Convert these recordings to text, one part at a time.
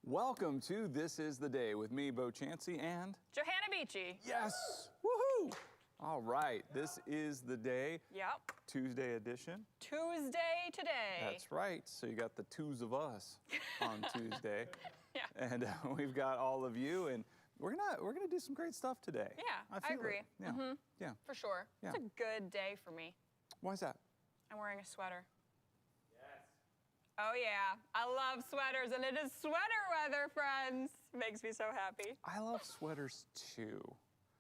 Welcome to This Is the Day with me, Bo Chansey, and Johanna Beachy. Yes! Woohoo! All right, this is the day. Yep. Tuesday edition. Tuesday today. That's right. So you got the twos of us on Tuesday. Yeah. And we've got all of you, and we're gonna do some great stuff today. Yeah, I agree. It. Yeah. Yeah. For sure. Yeah. It's a good day for me. Why is that? I'm wearing a sweater. Yes. Oh yeah, I love sweaters, and it is sweater weather, friends. Makes me so happy. I love sweaters too.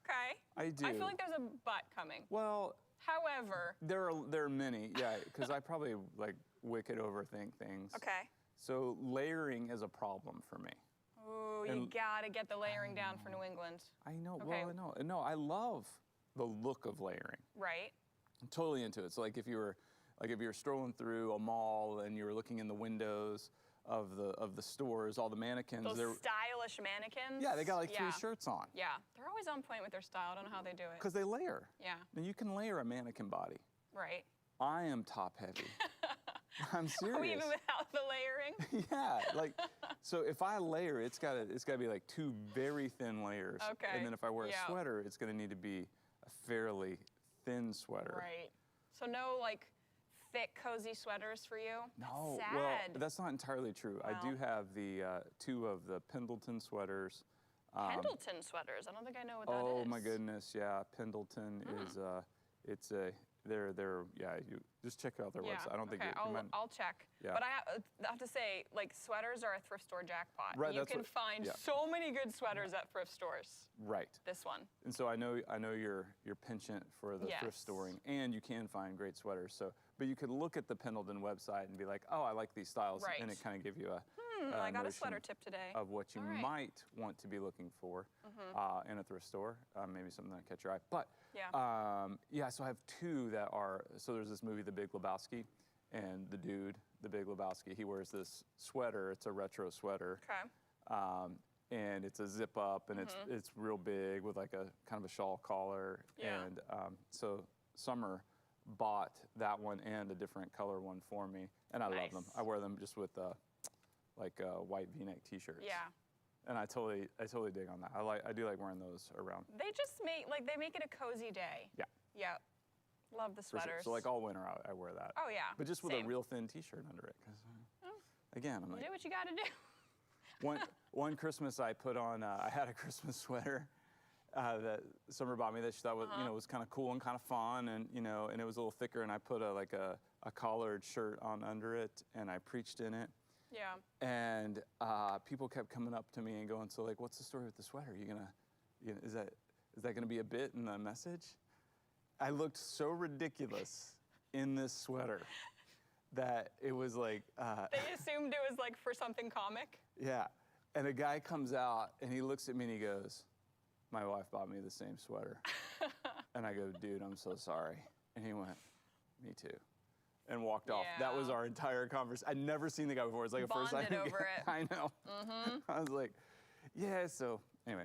Okay. I do. I feel like there's a but coming. Well, however, there are many, yeah, because I probably like wicked overthink things. Okay. So layering is a problem for me. Ooh, you gotta get the layering down for New England. I know. Okay. Well, no, I love the look of layering. Right. I'm totally into it. So like if you were strolling through a mall and you were looking in the windows of the stores, all the mannequins. Those stylish mannequins. Yeah, they got like 3 shirts on. Yeah, they're always on point with their style. I don't know how they do it. Because they layer. Yeah. And you can layer a mannequin body. Right. I am top heavy. I'm serious. Oh, even without the layering? Yeah, like, so if I layer, it's gotta be like 2 very thin layers. Okay. And then if I wear a sweater, it's gonna need to be a fairly thin sweater. Right. So no like thick, cozy sweaters for you? No, that's well, sad. that's not entirely true. Well. I do have the 2 of the Pendleton Sweaters. Pendleton Sweaters. I don't think I know what that is. Oh my goodness, yeah. Pendleton is you just check out their website. I don't think I'll check. Yeah. But I have to say, like, sweaters are a thrift store jackpot. Right, you can find so many good sweaters at thrift stores. Right. This one. And so I know your penchant for the thrift storing, and you can find great sweaters. So, but you could look at the Pendleton website and be like, oh, I like these styles, and it kind of give you a I got a sweater tip today. Of what you might want to be looking for in a thrift store, maybe something that catch your eye. But so I have 2 that are. So there's this movie, The Big Lebowski, and the dude, The Big Lebowski, he wears this sweater. It's a retro sweater. Okay. And it's a zip up, and it's real big with like a kind of a shawl collar. Yeah. And so Summer bought that one and a different color one for me, and I love them. I wear them just with like white V-neck T-shirts. Yeah. And I totally dig on that. I do like wearing those around. They just make it a cozy day. Yeah. Yep. Love the sweaters. Sure. So like all winter I wear that. Oh yeah. But just with a real thin T-shirt under it, because again I'm like. Do what you got to do. One Christmas I put on. I had a Christmas sweater that Summer bought me that she thought was was kind of cool and kind of fun, and and it was a little thicker, and I put a collared shirt on under it, and I preached in it. Yeah. And people kept coming up to me and going, so like, what's the story with the sweater? Is that gonna be a bit in the message? I looked so ridiculous in this sweater that it was like. They assumed it was like for something comic. Yeah. And a guy comes out and he looks at me and he goes, my wife bought me the same sweater. And I go, dude, I'm so sorry. And he went, me too. And walked off. That was our entire conversation. I'd never seen the guy before. It's like a first time. Bonded over it. I know. I was like, yeah, so anyway.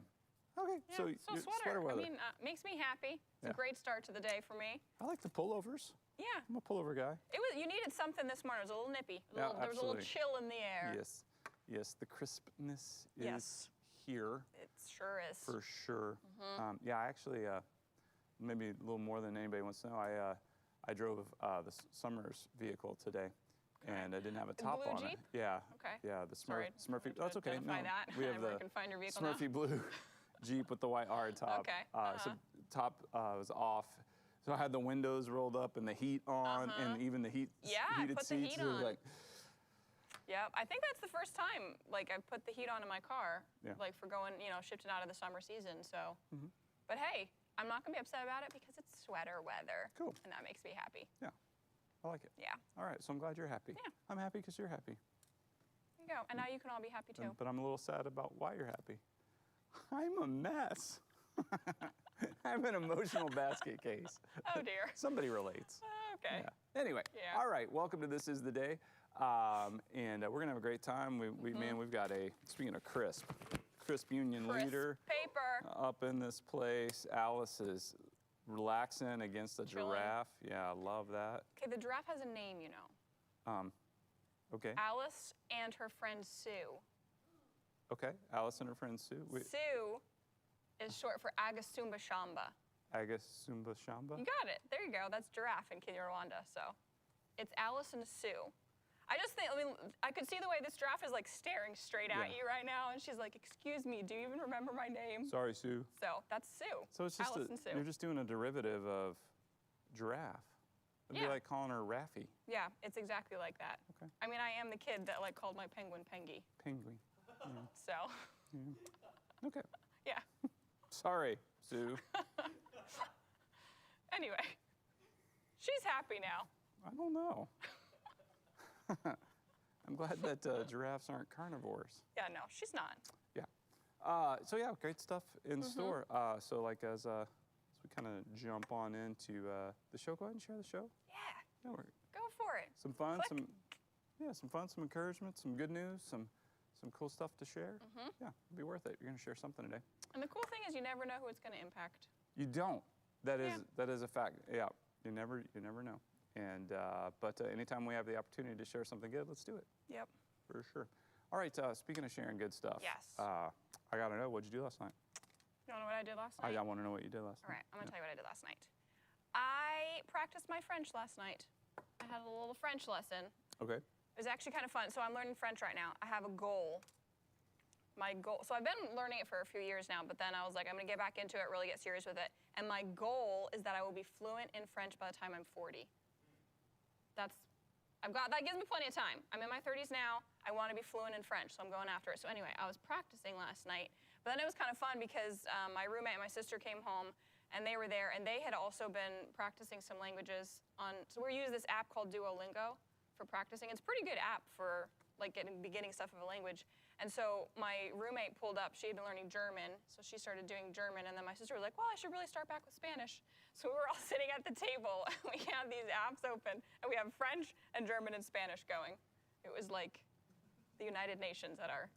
Okay, Yeah, so sweater weather. I mean, makes me happy. It's a great start to the day for me. I like the pullovers. Yeah. I'm a pullover guy. You needed something this morning. It was a little nippy. There was a little chill in the air. Yes. Yes, the crispness is here. It sure is. For sure. Yeah, I actually, maybe a little more than anybody wants to know, I drove the Summer's vehicle today, and I didn't have a top on Jeep? it. Yeah. Okay. Yeah, the Smurfy. That's okay. No, that. we have the can find your vehicle Smurfy blue Jeep with the white hard top. Okay. So top was off. So I had the windows rolled up and the heat on, and even the heated put seats. the heat on. Like, Yep, I think that's the first time like I've put the heat on in my car, Yeah. like for going, shifting out of the summer season. So, but hey, I'm not gonna be upset about it because it's sweater weather. Cool. And that makes me happy. Yeah, I like it. Yeah. All right, so I'm glad you're happy. Yeah. I'm happy because you're happy. There you go. And now you can all be happy too. But I'm a little sad about why you're happy. I'm a mess. I'm an emotional basket case. Oh dear. Somebody relates. Okay. Yeah. Anyway, all right, welcome to This Is the Day. And we're gonna have a great time. We've got speaking of crisp Union leader paper up in this place. Alice is relaxing against the giraffe. Yeah, I love that. Okay, the giraffe has a name, Okay. Alice and her friend Sue. Okay, Alice and her friend Sue. Sue is short for Agasumba Shamba. Agasumba Shamba? You got it. There you go. That's giraffe in Kinyarwanda. So it's Alice and Sue. I just think, I could see the way this giraffe is like staring straight at you right now, and she's like, excuse me, do you even remember my name? Sorry, Sue. So that's Sue. So it's just Alice and Sue. You're just doing a derivative of giraffe. It'd be like calling her Raffy. Yeah, it's exactly like that. Okay. I mean, I am the kid that like called my penguin Pengy. Penguin. Yeah. So. Yeah. Okay. Yeah. Sorry, Sue. Anyway, she's happy now. I don't know. I'm glad that giraffes aren't carnivores. Yeah, no, she's not. Yeah. So yeah, great stuff in store. So like as we kind of jump on into the show, go ahead and share the show. Yeah. Yeah, Go for it. some fun, Click. some fun, some encouragement, some good news, some cool stuff to share. Yeah, it'll be worth it. You're gonna share something today. And the cool thing is you never know who it's going to impact. You don't. That is a fact. Yeah, you never know. And but anytime we have the opportunity to share something good, let's do it. Yep. For sure. All right. Speaking of sharing good stuff. Yes. I gotta know, what'd you do last night? You want to know what I did last night? I want to know what you did last All night. right, I'm going to tell you what I did last night. I practiced my French last night. I had a little French lesson. Okay. It was actually kind of fun. So I'm learning French right now. I have a goal. My goal, so I've been learning it for a few years now, but then I was like, I'm going to get back into it, really get serious with it. And my goal is that I will be fluent in French by the time I'm 40. That gives me plenty of time. I'm in my 30s now. I want to be fluent in French, so I'm going after it. So anyway, I was practicing last night, but then it was kind of fun because my roommate and my sister came home, and they were there, and they had also been practicing some languages so we use this app called Duolingo for practicing. It's a pretty good app for like beginning stuff of a language. And so my roommate pulled up, she had been learning German, so she started doing German, and then my sister was like, well, I should really start back with Spanish. So we were all sitting at the table, and we have these apps open, and we have French and German and Spanish going. It was like the United Nations at our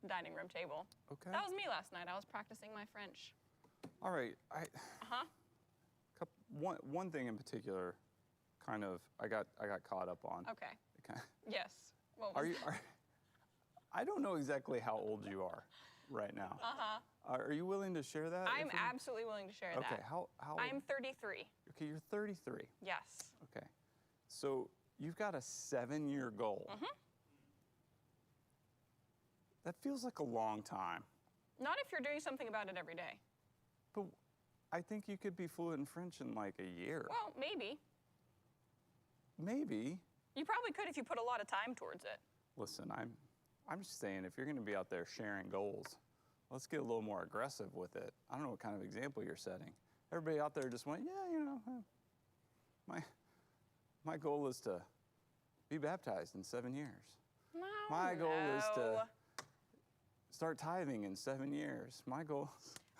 dining room table. Okay. That was me last night. I was practicing my French. All right. One thing in particular, kind of, I got caught up on. Okay. Yes. What was Are you? I don't know exactly how old you are right now. Are you willing to share that? I'm absolutely willing to share that. Okay. How? I'm 33. Okay, you're 33. Yes. Okay. So you've got a 7-year goal. That feels like a long time. Not if you're doing something about it every day. But I think you could be fluent in French in like a year. Well, maybe. Maybe. You probably could if you put a lot of time towards it. Listen, I'm just saying, if you're going to be out there sharing goals, let's get a little more aggressive with it. I don't know what kind of example you're setting. Everybody out there just went, yeah, you know, my goal is to be baptized in 7 years. No, My goal is to start tithing in 7 years. My goal.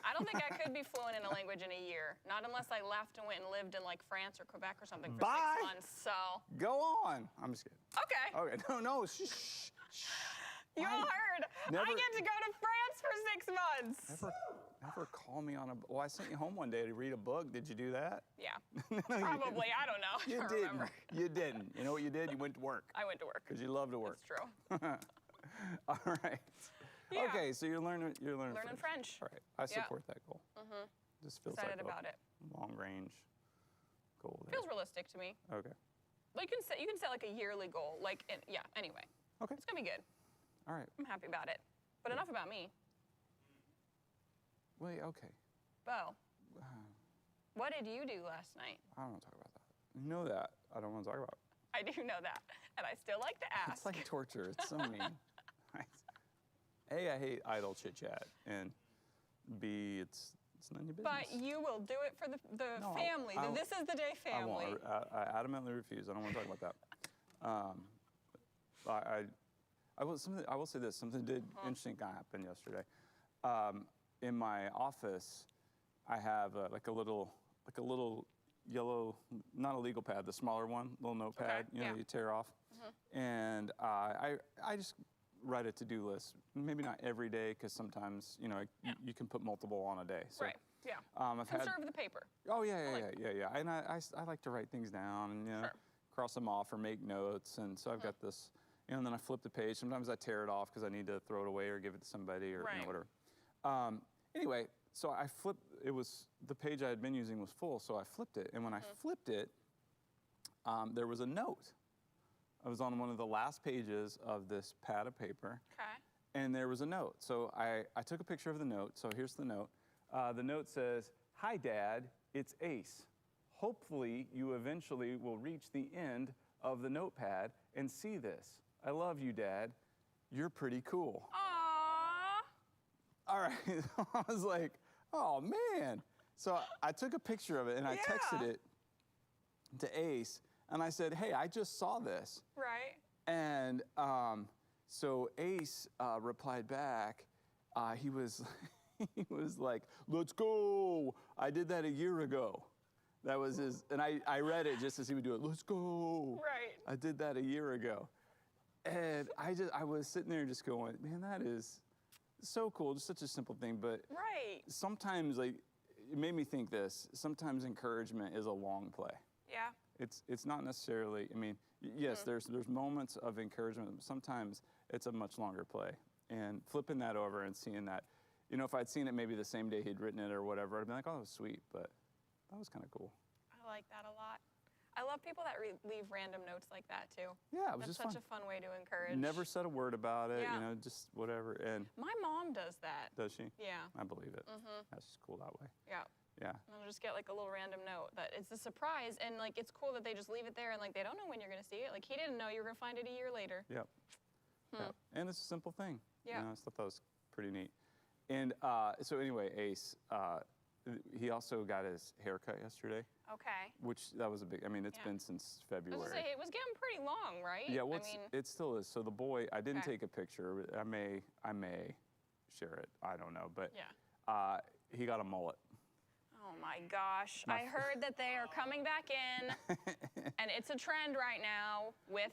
I don't think I could be fluent in a language in a year. Not unless I left and went and lived in like France or Quebec or something for 6 months. So. Go on. I'm just kidding. Okay. Okay. No. Shh. You all heard. I get to go to France for 6 months. Never call me on a. Well, I sent you home one day to read a book. Did you do that? Yeah. No, Probably. I don't know. You I don't didn't. remember. You didn't. You know what you did? You went to work. I went to work. Because you love to work. It's true. All right. Yeah. Okay, so you're learning French. All right. I support that goal. Just feels Excited like about it. long range goal there. Feels realistic to me. Okay. Like you can set like a yearly goal. Anyway. Okay. It's gonna be good. All right. I'm happy about it. But enough about me. Wait, okay. Bo, what did you do last night? I don't want to talk about that. You know that. I don't want to talk about it. I do know that, and I still like to ask. It's like torture. It's so mean. A, I hate idle chit chat, and B, it's none of your business. But you will do it for the No, family. This is the day family. I adamantly refuse. I don't want to talk about that. I will say this. Something interesting happened yesterday. In my office, I have like a little yellow, not a legal pad, the smaller one, little notepad. Okay, You tear off, and I just write a to-do list. Maybe not every day, because sometimes you can put multiple on a day. So, right. Yeah. Conserve the paper. Oh yeah. And I like to write things down and cross them off or make notes. And so I've got this you know, and then I flip the page. Sometimes I tear it off because I need to throw it away or give it to somebody or you know, whatever. Anyway, so I flipped, the page I had been using was full, so I flipped it. And when I flipped it, there was a note. I was on one of the last pages of this pad of paper. Okay. And there was a note. So I took a picture of the note. So here's the note. The note says, "Hi, Dad, it's Ace. Hopefully you eventually will reach the end of the notepad and see this. I love you, Dad. You're pretty cool." Aww. All right. I was like, oh, man. So I took a picture of it, and I texted it to Ace, and I said, hey, I just saw this. Right. And so Ace replied back. He was like, let's go. I did that a year ago. That was his, and I read it just as he would do it. Let's go. Right. I did that a year ago. And I was sitting there just going, man, that is so cool. Just such a simple thing. But sometimes, like, it made me think this. Sometimes encouragement is a long play. Yeah. It's not necessarily, I mean, yes, there's moments of encouragement. Sometimes it's a much longer play. And flipping that over and seeing that, you know, if I'd seen it maybe the same day he'd written it or whatever, I'd be like, oh, that was sweet. But that was kind of cool. I like that a lot. I love people that leave random notes like that too. Yeah, it was That's just such a fun way to encourage. Never said a word about it, you know, just whatever. And my mom does that. Does she? Yeah. I believe it. That's just cool that way. Yeah. Yeah. I'll just get like a little random note that it's a surprise, and like it's cool that they just leave it there and like they don't know when you're gonna see it. Like he didn't know you were gonna find it a year later. Yep. Yeah. And it's a simple thing. Yeah. You know, I thought that was pretty neat. And so anyway, Ace, he also got his haircut yesterday. Okay. Which that was a big. I mean, it's been since February. I was gonna say, it was getting pretty long, right? Yeah. Well, it still is. So the boy, I didn't take a picture. I may share it. I don't know, but he got a mullet. Oh my gosh! I heard that they are coming back in, and it's a trend right now with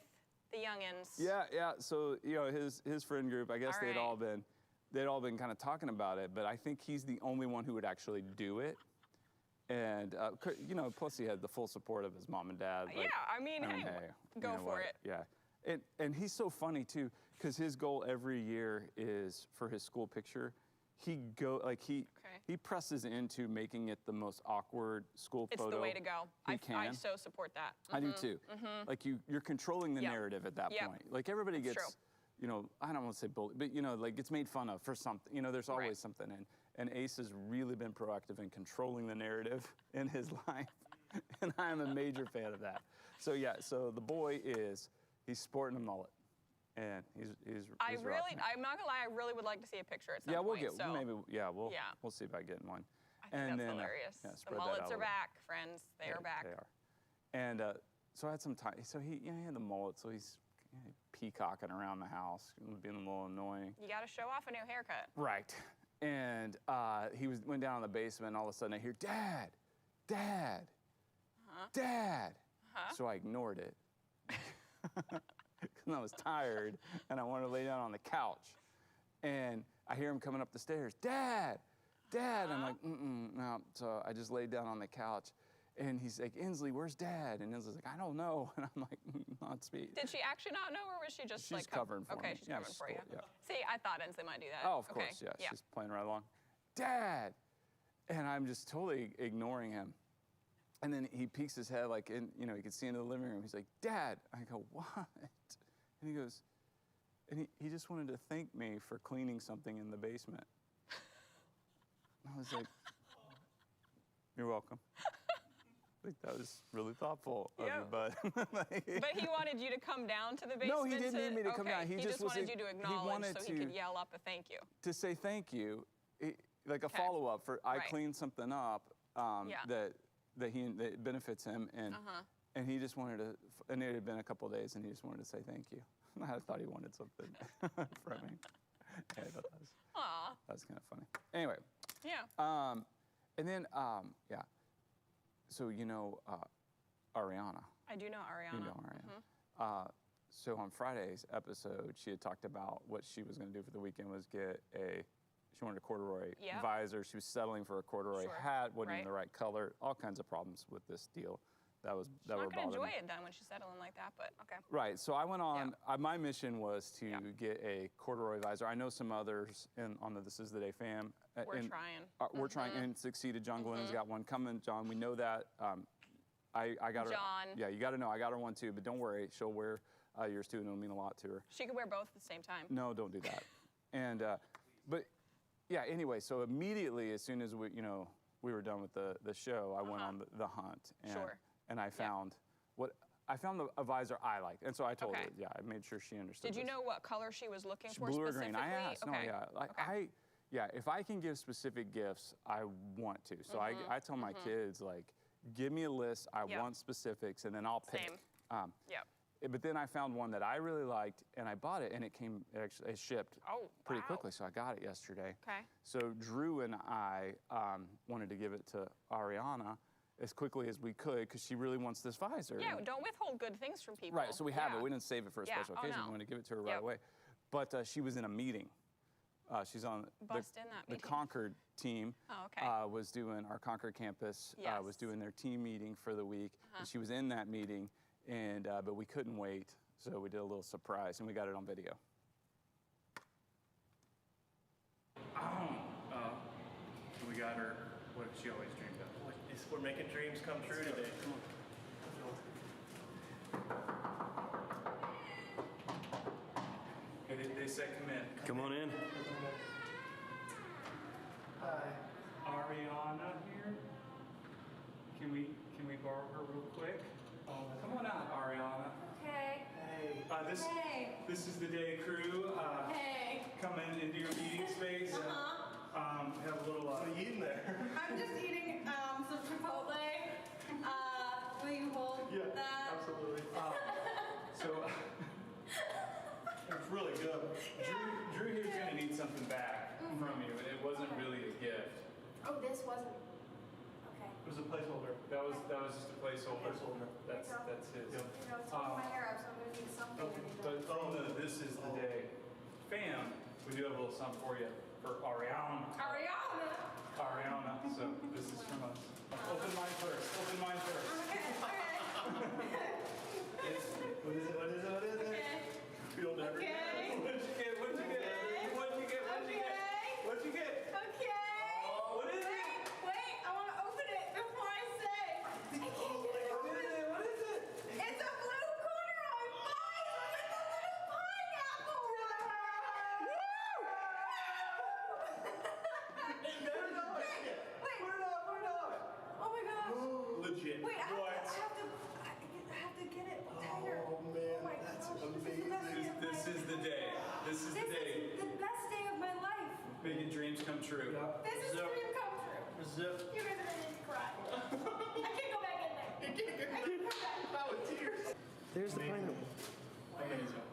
the youngins. Yeah, yeah. So you know, his friend group. I guess they'd all been kind of talking about it, but I think he's the only one who would actually do it. And you know, plus he had the full support of his mom and dad. Like, yeah, I mean, hey, go for it. Yeah, and he's so funny too, because his goal every year is for his school picture. He presses into making it the most awkward school photo. It's the way to go. I so support that. I do too. Like you're controlling the narrative at that point. Like everybody gets, you know, I don't want to say bullied, but you know, like gets made fun of for something. You know, there's always something in. And Ace has really been proactive in controlling the narrative in his life, and I'm a major fan of that. So yeah, so the boy he's sporting a mullet. And he's I'm not gonna lie, I really would like to see a picture at some point. We'll see if I get one. I think that's hilarious. The mullets are back, friends. They are back. They are. And so I had some time. So he had the mullet, so he's peacocking around the house, being a little annoying. You got to show off a new haircut. Right. And he went down in the basement, and all of a sudden I hear, Dad, Dad, Dad. So I ignored it. Because I was tired and I wanted to lay down on the couch. And I hear him coming up the stairs, Dad, Dad. I'm like, no. So I just laid down on the couch. And he's like, Inslee, where's Dad? And Insley's like, I don't know. And I'm like, not speak. Did she actually not know, or was she just she's covering for me? Okay, she's covering for you. Yeah. See, I thought Inslee might do that. Oh, of course, yeah. She's playing right along. Dad! And I'm just totally ignoring him. And then he peeks his head, like, you know, he could see into the living room. He's like, Dad! I go, what? And he goes, and he just wanted to thank me for cleaning something in the basement. I was like, you're welcome. Like, that was really thoughtful of you, bud. But he wanted you to come down to the basement? No, he didn't need me to come down. He just wanted you to acknowledge so he could yell up a thank you. To say thank you, like a follow-up for I cleaned something up that benefits him, and he just wanted to, and it had been a couple of days, and he just wanted to say thank you. I thought he wanted something from me. Yeah, I thought that was kind of funny. Anyway. Yeah. And then, so you know Ariana. I do know Ariana. You know Ariana. So on Friday's episode, she had talked about what she was going to do for the weekend was she wanted a corduroy visor. She was settling for a corduroy hat, wasn't even the right color, all kinds of problems with this deal. that She's were not gonna bothering enjoy me. it then when she's settling like that, but okay. Right. So I went on. My mission was to get a corduroy visor. I know some others on the This Is the Day fam. We're trying. We're trying and succeeded. John Glenn's got one coming. John, we know that. I got her. John. Yeah, you got to know. I got her one too, but don't worry. She'll wear yours too, and it'll mean a lot to her. She could wear both at the same time. No, don't do that. And but yeah. Anyway, so immediately as soon as we were done with the show, I went on the hunt. And, and I found a visor I liked, and so I told her. Yeah, I made sure she understood. Did you know what color she was looking for Blue or specifically? green? I asked. Okay. No, yeah. Yeah, if I can give specific gifts, I want to. So I tell my kids, like, give me a list, I want specifics, and then I'll pick. Same. But then I found one that I really liked, and I bought it, and it shipped pretty quickly, so I got it yesterday. Okay. So Drew and I wanted to give it to Ariana as quickly as we could, because she really wants this visor. Yeah, don't withhold good things from people. Right, so we have it. We didn't save it for a special occasion. No. We wanted to give it to her right away. But she was in a meeting. She's on the Concord team. Oh, okay. Was doing our Concord campus. Was doing their team meeting for the week. And she was in that meeting, and but we couldn't wait, so we did a little surprise, and we got it on video. We got her what she always dreamed of. We're making dreams come true today. They said come in. Come on in. Hi. Ariana here. Can we borrow her real quick? Come on out, Ariana. Hey. Hey. This is the day crew. Hey. Coming into your meeting space. Have a little. What are you eating there? I'm just eating some Chipotle. Will you hold that? Absolutely. So It's really good. Drew here's gonna need something back from you. It wasn't really a gift. Oh, this wasn't. Okay. It was a placeholder. That was just a placeholder. That's his. You know, it's taking my hair out, so I'm going to need something. But from the This Is the Day fam, we do have a little something for you for Ariana. Ariana. So this is from us. Open mine first. Okay. What is it? Okay. Feel never. Okay. What'd you get? What'd you get? What'd you get? What'd you get? Okay. Oh, what is it? Wait, I want to open it before I say. I can't get it open. What is it? It's a blue corduroy visor with a little pineapple. Oh my gosh. Legit. Wait, I have to get it tighter. Oh man, my that's gosh, amazing. This is the day. This is the This day. is the best day of my life. Making dreams come true. This is dream come true. Zip. You guys are gonna make me cry. I can't go back in there. I can't come back. Oh, tears. There's the pineapple. Amazing.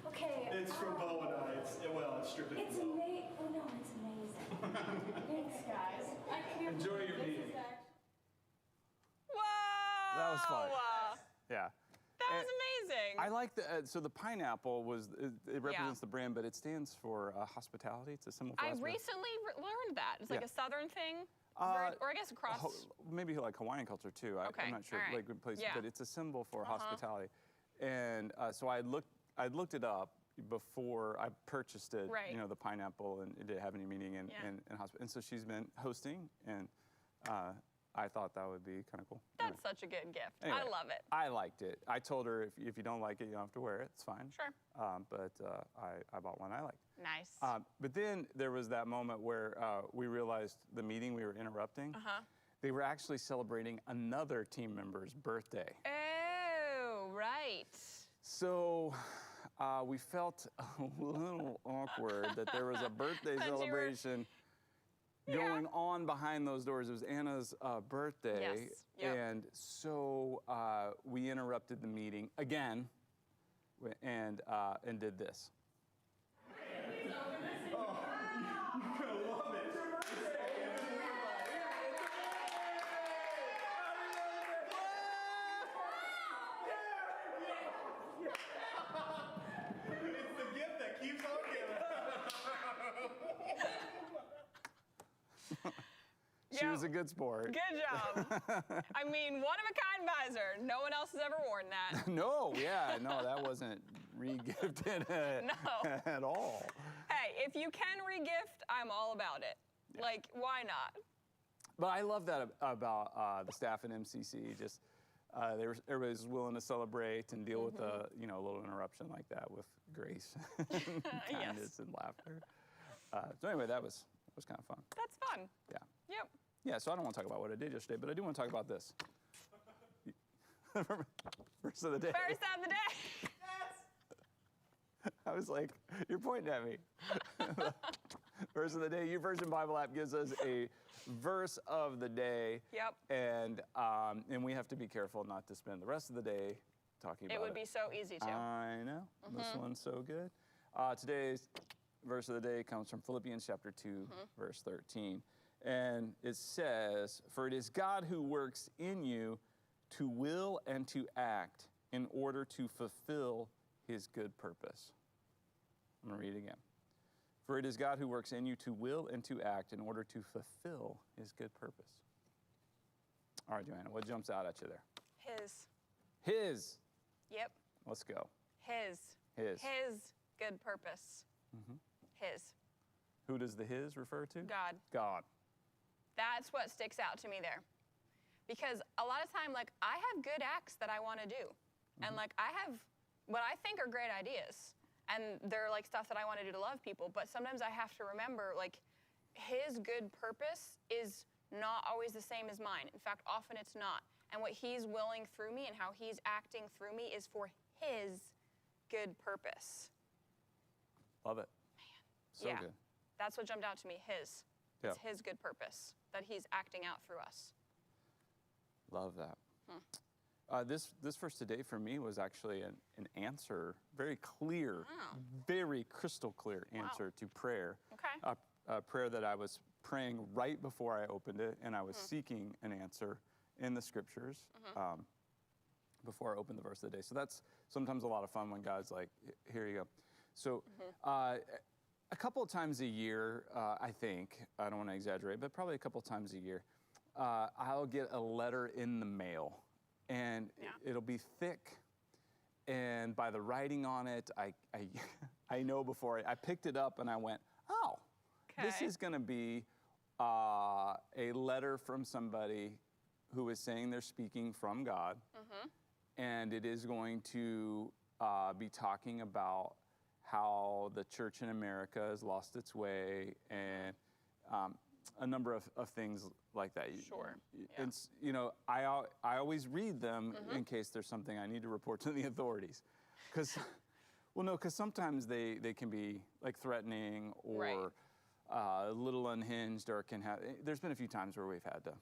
Okay. It's from Bo and I. It's strictly It's from Bo. amazing. Oh no, it's amazing. Thanks, guys. I can't Enjoy believe your this meeting. is actually- Whoa! That was fun. Yeah. That was amazing. I like so the pineapple it represents the brand, but it stands for hospitality. It's a symbol for I hospitality. recently learned that. It's like a Southern thing, or I guess across. Maybe like Hawaiian culture too. Okay, I'm not sure, all right. like good place, Yeah. but it's a symbol for hospitality. And so I looked it up before I purchased it. Right. You know, the pineapple, and it didn't have any meaning in and so she's been hosting, and I thought that would be kind of cool. That's such a good gift. Anyway, I love it. I liked it. I told her if you don't like it, you don't have to wear it. It's fine. Sure. But I bought one I liked. Nice. But then there was that moment where we realized the meeting we were interrupting. They were actually celebrating another team member's birthday. Oh, right. So we felt a little awkward that there was a birthday celebration going on behind those doors. It was Anna's birthday. Yes. Yep. And so we interrupted the meeting again and did this. She was a good sport. Good job. I mean, one-of-a-kind visor. No one else has ever worn that. No, that wasn't re-gifted at all. Hey, if you can re-gift, I'm all about it. Yeah. Like, why not? But I love that about the staff at MCC. Just everybody's willing to celebrate and deal with a little interruption like that with grace, and kindness, and laughter. So anyway, that was kind of fun. That's fun. Yeah. Yep. Yeah. So I don't want to talk about what I did yesterday, but I do want to talk about this. Verse of the day. Verse of the day. I was like, you're pointing at me. Verse of the day. YouVersion Bible app gives us a verse of the day. Yep. And we have to be careful not to spend the rest of the day talking about it. It would be so easy to. I know. This one's so good. Today's verse of the day comes from Philippians chapter 2, verse 13. And it says, "For it is God who works in you to will and to act in order to fulfill his good purpose." I'm going to read it again. "For it is God who works in you to will and to act in order to fulfill his good purpose." All right, Johanna, what jumps out at you there? His. His. Yep. Let's go. His. His. His good purpose. His. Who does the his refer to? God. God. That's what sticks out to me there. Because a lot of time, like, I have good acts that I want to do. And, like, I have what I think are great ideas. And they're, like, stuff that I want to do to love people. But sometimes I have to remember, like, his good purpose is not always the same as mine. In fact, often it's not. And what he's willing through me and how he's acting through me is for his good purpose. Love it. So Yeah. good. That's what jumped out to me, his. Yeah. It's his good purpose that he's acting out through us. Love that. This verse today for me was actually an answer, very clear, very crystal clear answer to prayer. Okay. A prayer that I was praying right before I opened it, and I was seeking an answer in the scriptures before I opened the verse of the day. So that's sometimes a lot of fun when God's like, here you go. So a couple of times a year, I think, I don't want to exaggerate, but probably a couple of times a year, I'll get a letter in the mail. And it'll be thick, and by the writing on it, I know before I picked it up and I went, oh, this is going to be a letter from somebody who is saying they're speaking from God, and it is going to be talking about how the church in America has lost its way, and a number of things like that. Sure. And I always read them in case there's something I need to report to the authorities, because sometimes they can be like threatening or a little unhinged, or can have. There's been a few times where we've had to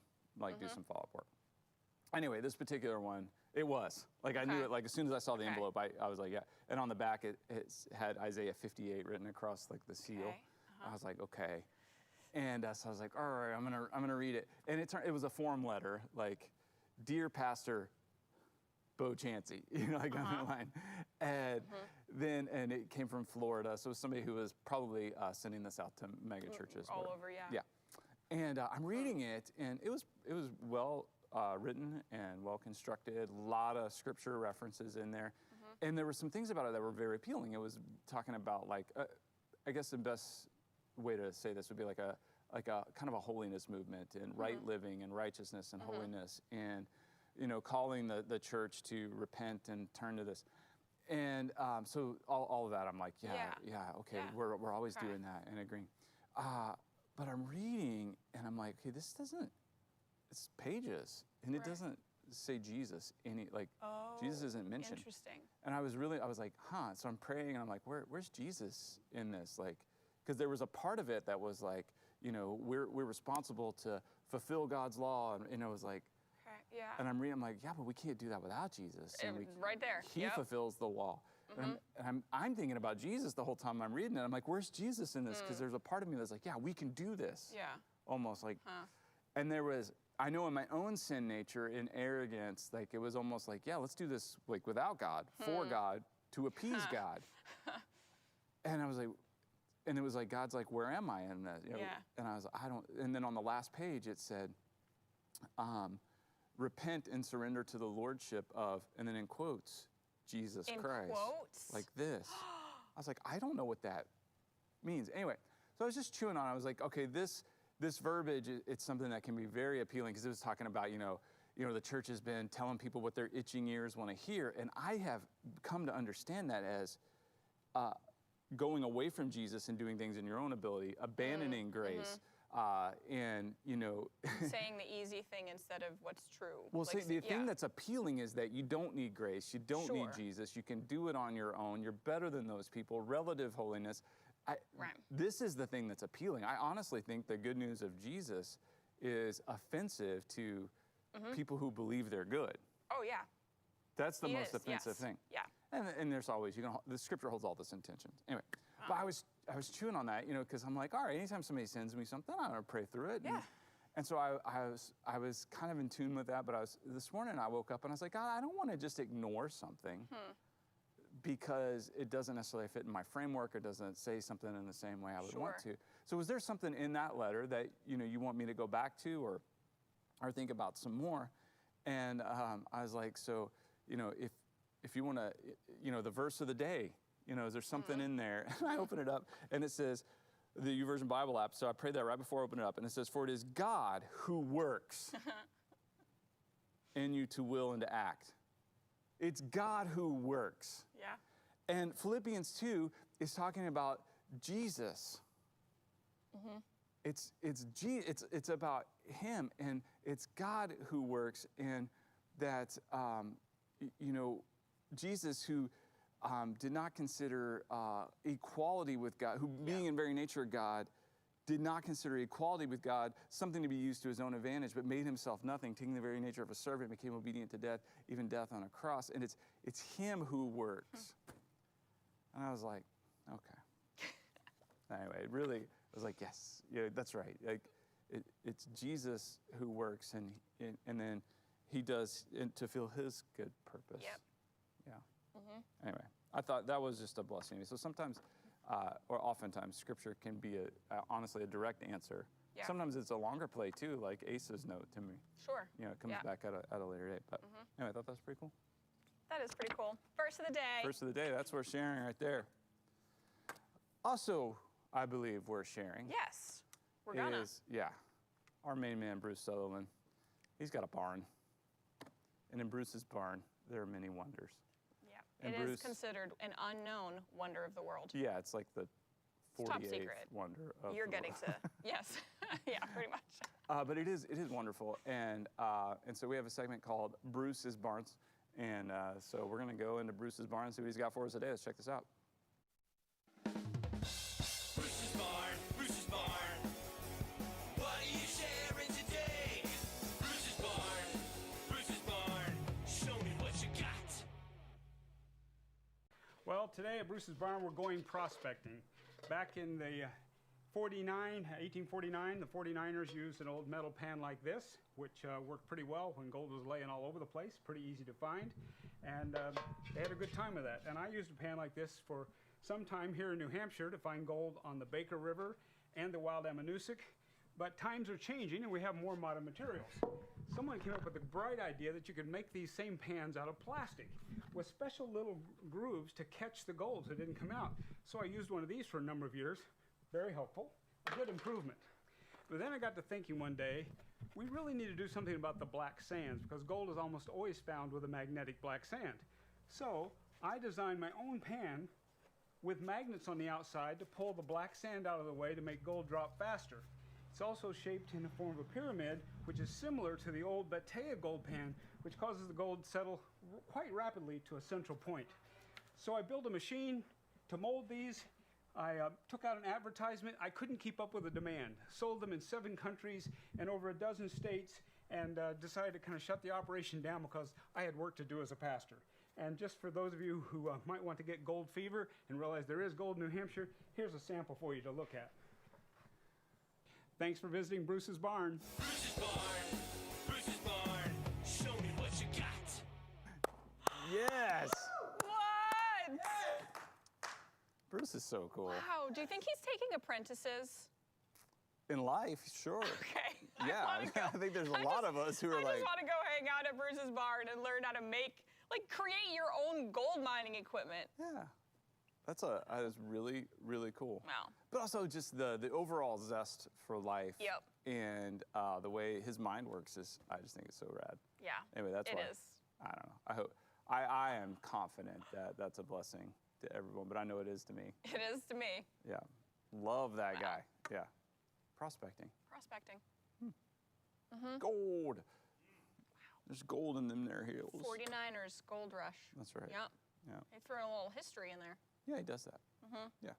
do some follow-up work. Anyway, this particular one, it was like I knew it. Like as soon as I saw the envelope, I was like, yeah. And on the back, it had Isaiah 58 written across like the seal. I was like, okay. And so I was like, all right, I'm gonna read it. And it was a form letter, like, "Dear Pastor Bo Chancey," like on the line. And then it came from Florida, so it was somebody who was probably sending this out to mega churches. All over, yeah. Yeah. And I'm reading it, and it was well written and well constructed. A lot of scripture references in there, and there were some things about it that were very appealing. It was talking about I guess the best way to say this would be like a kind of a holiness movement and right living and righteousness and holiness, and calling the church to repent and turn to this. And so all of that, I'm like, okay, we're always doing that and agreeing. But I'm reading and I'm like, okay, it's pages, and it doesn't say Jesus Jesus isn't mentioned. Interesting. And I was like, so I'm praying and I'm like, where's Jesus in this? Like, because there was a part of it that was like, we're responsible to fulfill God's law, and it was like, and I'm reading, I'm like, yeah, but we can't do that without Jesus. And right there. He fulfills the law. And I'm thinking about Jesus the whole time I'm reading it. I'm like, where's Jesus in this? Because there's a part of me that's like, yeah, we can do this. Yeah. Almost like, and there was, I know in my own sin nature, in arrogance, like it was almost like, yeah, let's do this like without God, for God, to appease God. And I was like, and it was like, God's like, where am I in that? You know? Yeah. And I was, I don't, and then on the last page it said, repent and surrender to the lordship of, and then in quotes, Jesus Christ. In quotes? Like this. I was like, I don't know what that means. Anyway, so I was just chewing on it. I was like, okay, this verbiage, it's something that can be very appealing, because it was talking about, you know, the church has been telling people what their itching ears want to hear. And I have come to understand that as going away from Jesus and doing things in your own ability, abandoning grace, and, you know. Saying the easy thing instead of what's true. Well, like, see, the thing that's appealing is that you don't need grace. You don't need Sure. Jesus. You can do it on your own. You're better than those people. Relative holiness. Right. This is the thing that's appealing. I honestly think the good news of Jesus is offensive to people who believe they're good. Oh, yeah. That's the He most is, offensive yes. thing. Yeah. And there's always, the scripture holds all this intentions. Anyway, but I was chewing on that, you know, because I'm like, all right, anytime somebody sends me something, I'm gonna pray through it. Yeah. And so I was kind of in tune with that, but this morning I woke up and I was like, God, I don't want to just ignore something because it doesn't necessarily fit in my framework or doesn't say something in the same way I would want to. So was there something in that letter that, you know, you want me to go back to or think about some more? And I was like, so, you know, if you want to, you know, the verse of the day, you know, is there something in there? And I open it up and it says, the YouVersion Bible app, so I prayed that right before I opened it up, and it says, for it is God who works in you to will and to act. It's God who works. Yeah. And Philippians 2 is talking about Jesus. It's about him, and it's God who works, and that, you know, Jesus who did not consider equality with God, who being in very nature God, did not consider equality with God something to be used to his own advantage, but made himself nothing, taking the very nature of a servant, became obedient to death, even death on a cross. And it's him who works. And I was like, okay. Anyway, it really was like, yes, yeah, that's right. Like, it's Jesus who works, and then he does to fulfill his good purpose. Yep. Yeah. Anyway, I thought that was just a blessing. So sometimes, or oftentimes, Scripture can be honestly a direct answer. Yeah. Sometimes it's a longer play too, like Asa's note to me. Sure. You know, it comes back at a later date. But anyway, I thought that was pretty cool. That is pretty cool. Verse of the day. Verse of the day. That's worth sharing right there. Also, I believe worth sharing. Yes. We're gonna. Is, our main man, Bruce Sutherland. He's got a barn. And in Bruce's barn, there are many wonders. Yeah. And It is Bruce- considered an unknown wonder of the world. Yeah, it's like the Top 48th secret. wonder of You're the getting world. to, yes. Yeah, pretty much. But it is wonderful. And so we have a segment called Bruce's Barns. And so we're going to go into Bruce's barn and see what he's got for us today. Let's check this out. Bruce's barn, Bruce's barn. What are you sharing today? Bruce's barn, show me what you got. Well, today at Bruce's Barn, we're going prospecting. Back in the 1849, the 49ers used an old metal pan like this, which worked pretty well when gold was laying all over the place, pretty easy to find. And they had a good time with that. And I used a pan like this for some time here in New Hampshire to find gold on the Baker River and the Wild Ammonoosuc. But times are changing and we have more modern materials. Someone came up with the bright idea that you could make these same pans out of plastic with special little grooves to catch the gold so it didn't come out. So I used one of these for a number of years. Very helpful, a good improvement. But then I got to thinking one day, we really need to do something about the black sands because gold is almost always found with a magnetic black sand. So I designed my own pan with magnets on the outside to pull the black sand out of the way to make gold drop faster. It's also shaped in the form of a pyramid, which is similar to the old Batea gold pan, which causes the gold to settle quite rapidly to a central point. So I built a machine to mold these. I took out an advertisement. I couldn't keep up with the demand. Sold them in 7 countries and over a dozen states, and decided to kind of shut the operation down because I had work to do as a pastor. And just for those of you who might want to get gold fever and realize there is gold in New Hampshire, here's a sample for you to look at. Thanks for visiting Bruce's Barn. Bruce's barn, show me what you got. Yes! What? Bruce is so cool. Wow, do you think he's taking apprentices? In life, sure. Okay. Yeah, I think there's a lot of us who are I like, just want to go hang out at Bruce's barn and learn how to create your own gold mining equipment. yeah, that is really, really cool. Wow. But also just the overall zest for life. Yep. And the way his mind works I just think it's so rad. Yeah. Anyway, that's it why. is. I don't know. I am confident that that's a blessing to everyone, but I know it is to me. It is to me. Yeah. Love that Wow. guy. Yeah. Prospecting. Prospecting. Gold. There's gold in them there hills. 49ers Gold Rush. That's right. Yep. Yeah. They threw a little history in there. Yeah, he does that. Yeah.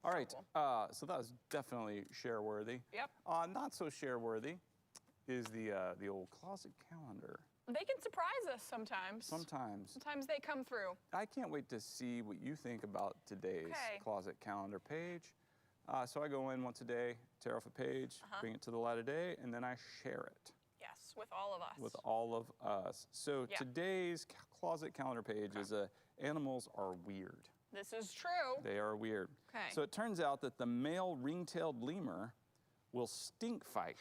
All right. cool. So that was definitely share worthy. Yep. Not so share worthy is the old closet calendar. They can surprise us sometimes. Sometimes. Sometimes they come through. I can't wait to see what you think about today's Okay. closet calendar page. So I go in once a day, tear off a page, bring it to the light of day, and then I share it Yes, with all of us. with all of us. So Yeah. today's closet calendar page is animals are weird. This is true. They are weird. Okay. So it turns out that the male ring-tailed lemur will stink fight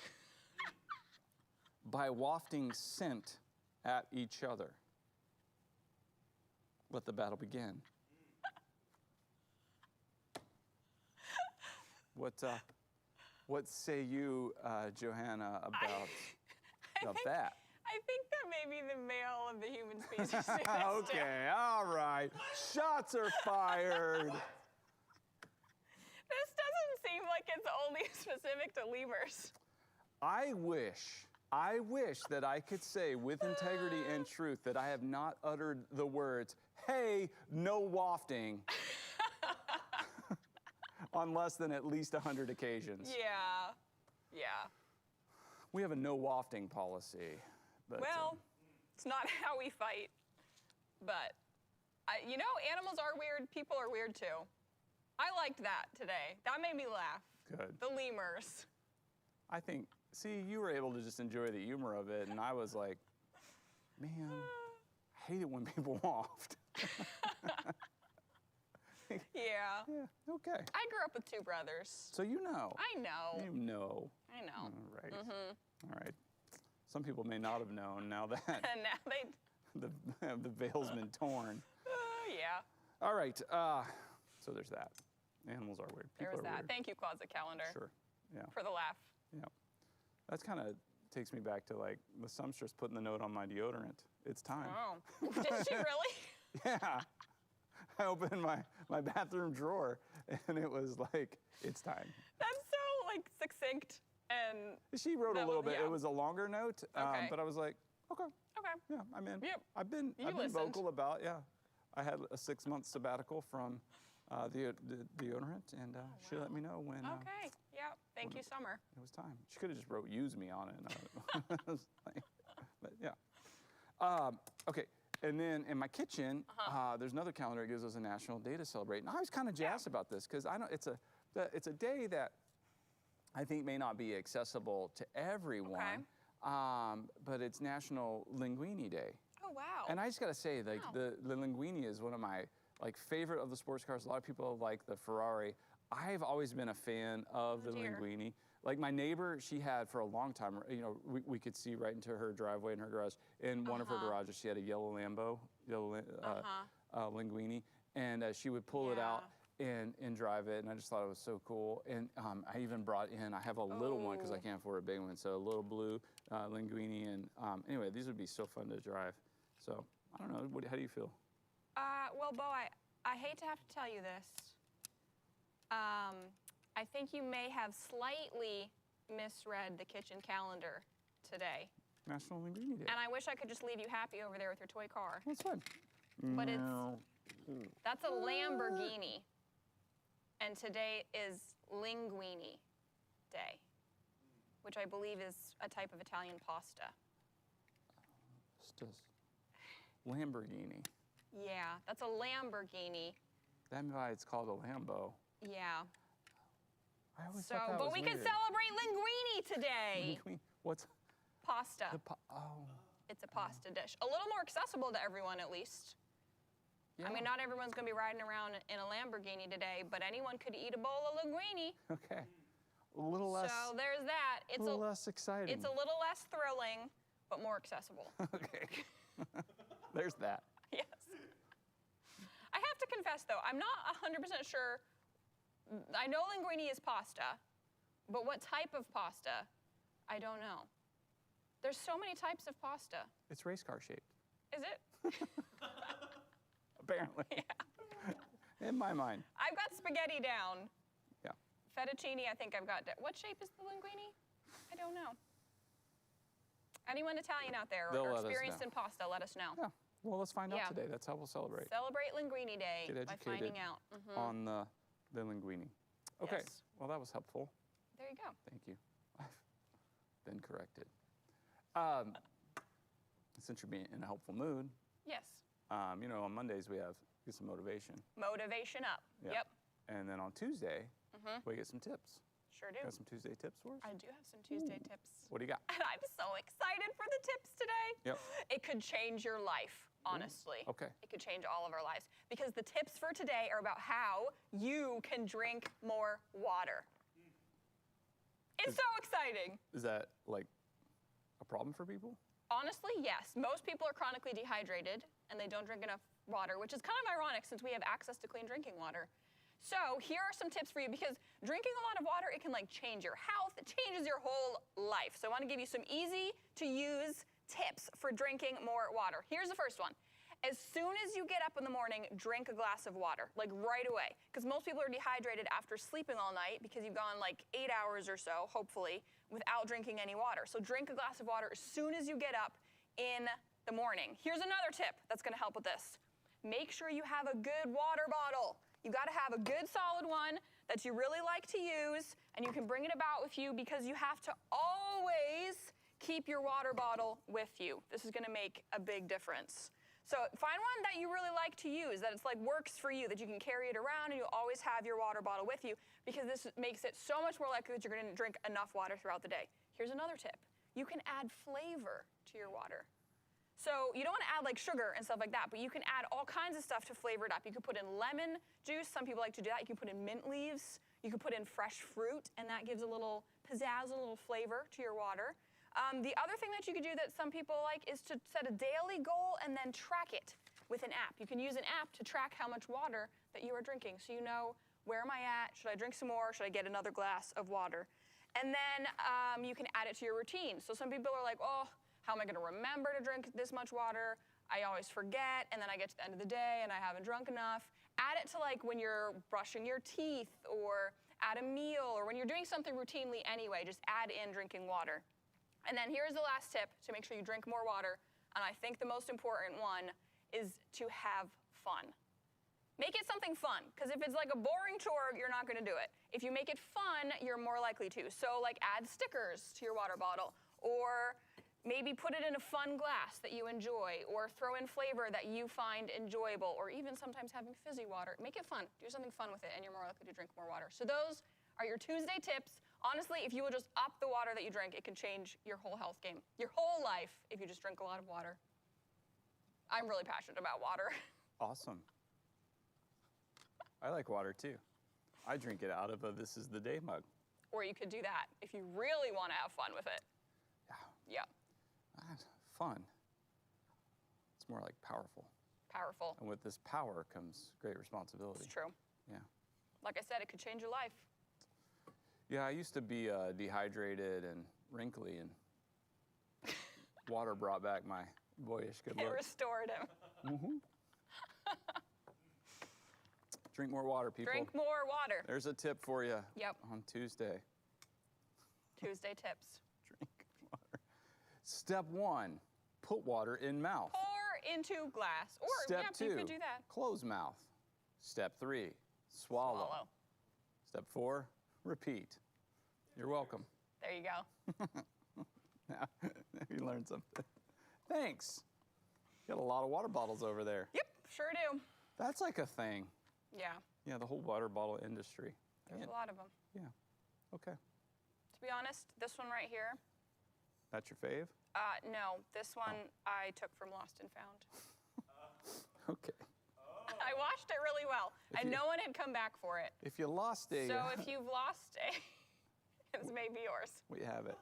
by wafting scent at each other. Let the battle begin. What say you, Johanna, about that? I think that may be the male of the human species. do this too. Okay, all right. Shots are fired. This doesn't seem like it's only specific to lemurs. I wish that I could say with integrity and truth that I have not uttered the words, hey, no wafting, on less than at least 100 occasions. Yeah. Yeah. We have a no wafting policy. But, Well, it's not how we fight. But, animals are weird. People are weird too. I liked that today. That made me laugh. good. The lemurs. I think, see, you were able to just enjoy the humor of it, and I was like, man, I hate it when people waft. Yeah. Yeah, okay. I grew up with two brothers. So you know. I know. You know. I know. All right. All right. Some people may not have known now that And now they, the veil's been torn. yeah. All right. So there's that. Animals are weird. There People was are that. weird. Thank you, Closet Calendar, Sure. Yeah. for the laugh. Yeah. That's kind of takes me back to like the seamstress putting the note on my deodorant. It's time. Oh. Did she really? Yeah. I opened my bathroom drawer and it was like, it's time. That's so, succinct and... She wrote a That little was- bit. yeah. It was a longer note, Okay. but I was like, okay, Okay. yeah, I'm in. Yep. I've been You I've been listened. vocal about, yeah. I had a 6-month sabbatical from the deodorant, and she let me know when Okay. Yeah. Thank you, Summer. it was time. She could have just wrote "use me" on it. And I was like, but yeah. Okay. And then in my kitchen, there's another calendar that gives us a National Day to celebrate. And I was kind of jazzed about this because I know it's a day that I think may not be accessible to everyone, but it's National Linguini Day. Oh, wow. And I just got to say, like, Wow. the Linguini is one of my favorite of the sports cars. A lot of people like the Ferrari. I've always been a fan of the dear. Linguini. Like my neighbor, she had for a long time, we could see right into her driveway in her garage. In one of her garages, she had a yellow Lambo, Linguini, and she would pull it out and drive it, and I just thought it was so cool. And I even brought in, I have a little one because I can't afford a big one, so a little blue Linguini. And anyway, these would be so fun to drive. So I don't know, how do you feel? Well, Bo, I hate to have to tell you this. I think you may have slightly misread the kitchen calendar today. National Linguini Day. And I wish I could just leave you happy over there with your toy car. That's fine. But that's a Lamborghini. And today is Linguini Day, which I believe is a type of Italian pasta. Lamborghini. Yeah, that's a Lamborghini. That's why it's called a Lambo. Yeah. I always So, thought that but was we can weird. celebrate Linguini today. Linguini. What's Pasta. oh? It's a pasta dish. A little more accessible to everyone, at least. Yeah. I mean, not everyone's going to be riding around in a Lamborghini today, but anyone could eat a bowl of linguini. Okay. A little less. So there's that. It's a little less exciting. It's a little less thrilling, but more accessible. Okay. There's that. Yes. I have to confess, though, I'm not 100% sure. I know linguini is pasta, but what type of pasta, I don't know. There's so many types of pasta. It's race car shaped. Is it? Apparently. Yeah. In my mind. I've got spaghetti down. Yeah. Fettuccine, I think I've got. What shape is the linguini? I don't know. Anyone Italian out there They'll or let us experienced know. in pasta, let us know. Yeah. Well, let's find Yeah. out today. That's how we'll celebrate. Celebrate Linguini Day Get by educated finding out. Mhm. on the linguini. Okay. Yes. Well, that was helpful. There you go. Thank you. I've been corrected. Since you're being in a helpful mood, Yes. you know, on Mondays we get some motivation. Motivation up. Yeah. Yep. And then on Tuesday, we get some tips. Sure do. Got some Tuesday tips for us? I do have some Tuesday tips. What do you got? And I'm so excited for the tips today. Yep. It could change your life, honestly. Okay. It could change all of our lives. Because the tips for today are about how you can drink more water. It's so exciting. Is that like a problem for people? Honestly, yes. Most people are chronically dehydrated and they don't drink enough water, which is kind of ironic since we have access to clean drinking water. So here are some tips for you because drinking a lot of water, it can like change your health. It changes your whole life. So I want to give you some easy to use tips for drinking more water. Here's the first one. As soon as you get up in the morning, drink a glass of water, like right away. Because most people are dehydrated after sleeping all night because you've gone like 8 hours or so, hopefully, without drinking any water. So drink a glass of water as soon as you get up in the morning. Here's another tip that's going to help with this. Make sure you have a good water bottle. You got to have a good solid one that you really like to use, and you can bring it about with you because you have to always keep your water bottle with you. This is going to make a big difference. So find one that you really like to use, that it's like works for you, that you can carry it around and you always have your water bottle with you because this makes it so much more likely that you're going to drink enough water throughout the day. Here's another tip. You can add flavor to your water. So you don't want to add like sugar and stuff like that, but you can add all kinds of stuff to flavor it up. You could put in lemon juice. Some people like to do that. You can put in mint leaves. You could put in fresh fruit, and that gives a little pizzazz, a little flavor to your water. The other thing that you could do that some people like is to set a daily goal and then track it with an app. You can use an app to track how much water that you are drinking, so you know, where am I at? Should I drink some more? Should I get another glass of water? And then you can add it to your routine. So some people are like, oh, how am I going to remember to drink this much water? I always forget, and then I get to the end of the day and I haven't drunk enough. Add it to like when you're brushing your teeth or at a meal or when you're doing something routinely anyway, just add in drinking water. And then here's the last tip to make sure you drink more water, and I think the most important one is to have fun. Make it something fun, because if it's like a boring chore, you're not going to do it. If you make it fun, you're more likely to. So like add stickers to your water bottle, or maybe put it in a fun glass that you enjoy, or throw in flavor that you find enjoyable, or even sometimes having fizzy water. Make it fun. Do something fun with it, and you're more likely to drink more water. So those are your Tuesday tips. Honestly, if you will just up the water that you drink, it can change your whole health game, your whole life, if you just drink a lot of water. I'm really passionate about water. Awesome. I like water too. I drink it out of a This Is the Day mug. Or you could do that if you really want to have fun with it. Yeah. Fun. It's more like powerful. Powerful. And with this power comes great responsibility. It's true. Yeah. Like I said, it could change your life. Yeah, I used to be dehydrated and wrinkly, and water brought back my boyish good It looks. restored him. Drink more water, people. Drink more water. There's a tip for you. Yep. On Tuesday. Tuesday tips. Drink water. Step 1, put water in mouth. Pour into glass. Or, Step yeah, 2, you could do that. close mouth. Step 3, swallow. Step 4, repeat. You're welcome. There you go. Now you learned something. Thanks. You got a lot of water bottles over there. Yep, sure do. That's like a thing. Yeah, Yeah, the whole water bottle industry. there's a lot of them. Yeah. Okay. To be honest, this one right here, That's your fave? no, this one I took from Lost and Found. Okay. I washed it really well, and no one had come back for it. If you lost a, So if you've lost a, it's maybe yours. we have it.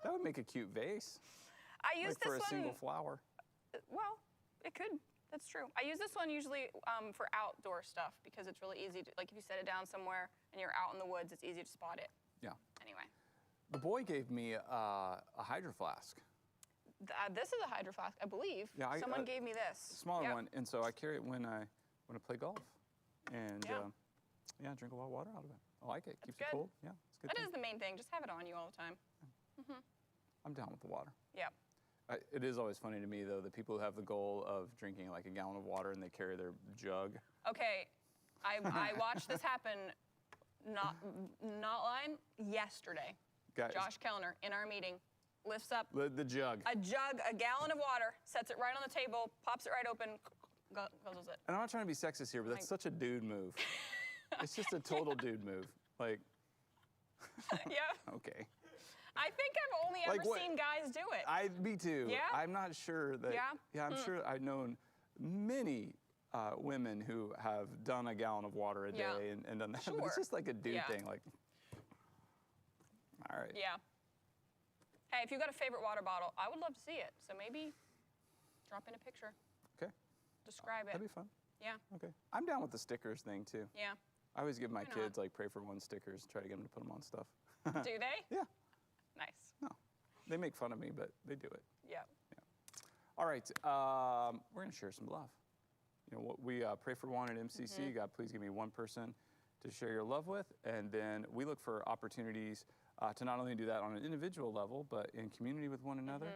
That would make a cute vase, I use like for a this one. single flower. Well, it could. That's true. I use this one usually for outdoor stuff because it's really easy to, like if you set it down somewhere and you're out in the woods, it's easy to spot it. Yeah. Anyway. The boy gave me a Hydroflask. This is a Hydroflask, I believe. Yeah, Someone gave me this. Smaller Yep. one, and so I carry it when I play golf, and Yeah. yeah, I drink a lot of water out of it. I like it. Keeps good. it cold. Yeah, it's a good. That thing. is the main thing. Just have it on you all the time. I'm down with the water. Yeah. It is always funny to me though, the people who have the goal of drinking like a gallon of water and they carry their jug. Okay, I watched this happen, not lying, yesterday. Guys, Josh Kellner, in our meeting, lifts up the jug. a jug, a gallon of water, sets it right on the table, pops it right open, guzzles it. And I'm not trying to be sexist here, but that's such a dude move. It's just a total dude move. Like, Yeah. okay. I think I've only Like ever what? seen guys do it. Me too. Yeah? I'm not sure that. Yeah? Yeah, I'm sure I've known many women who have done a gallon of water a day Yeah. and done that. But Sure. it's just like a dude Yeah. thing. Like, all right. Yeah. Hey, if you've got a favorite water bottle, I would love to see it. So maybe drop in a picture, Okay. describe it. That'd be fun. Yeah. Okay. I'm down with the stickers thing too. Yeah. I always give my Why not? kids like pray for one stickers, try to get them to put them on stuff. Do they? Yeah. Nice. No. They make fun of me, but they do it. Yeah. All right. We're going to share some love. You know, what we pray for one at MCC. God, please give me one person to share your love with. And then we look for opportunities to not only do that on an individual level, but in community with one another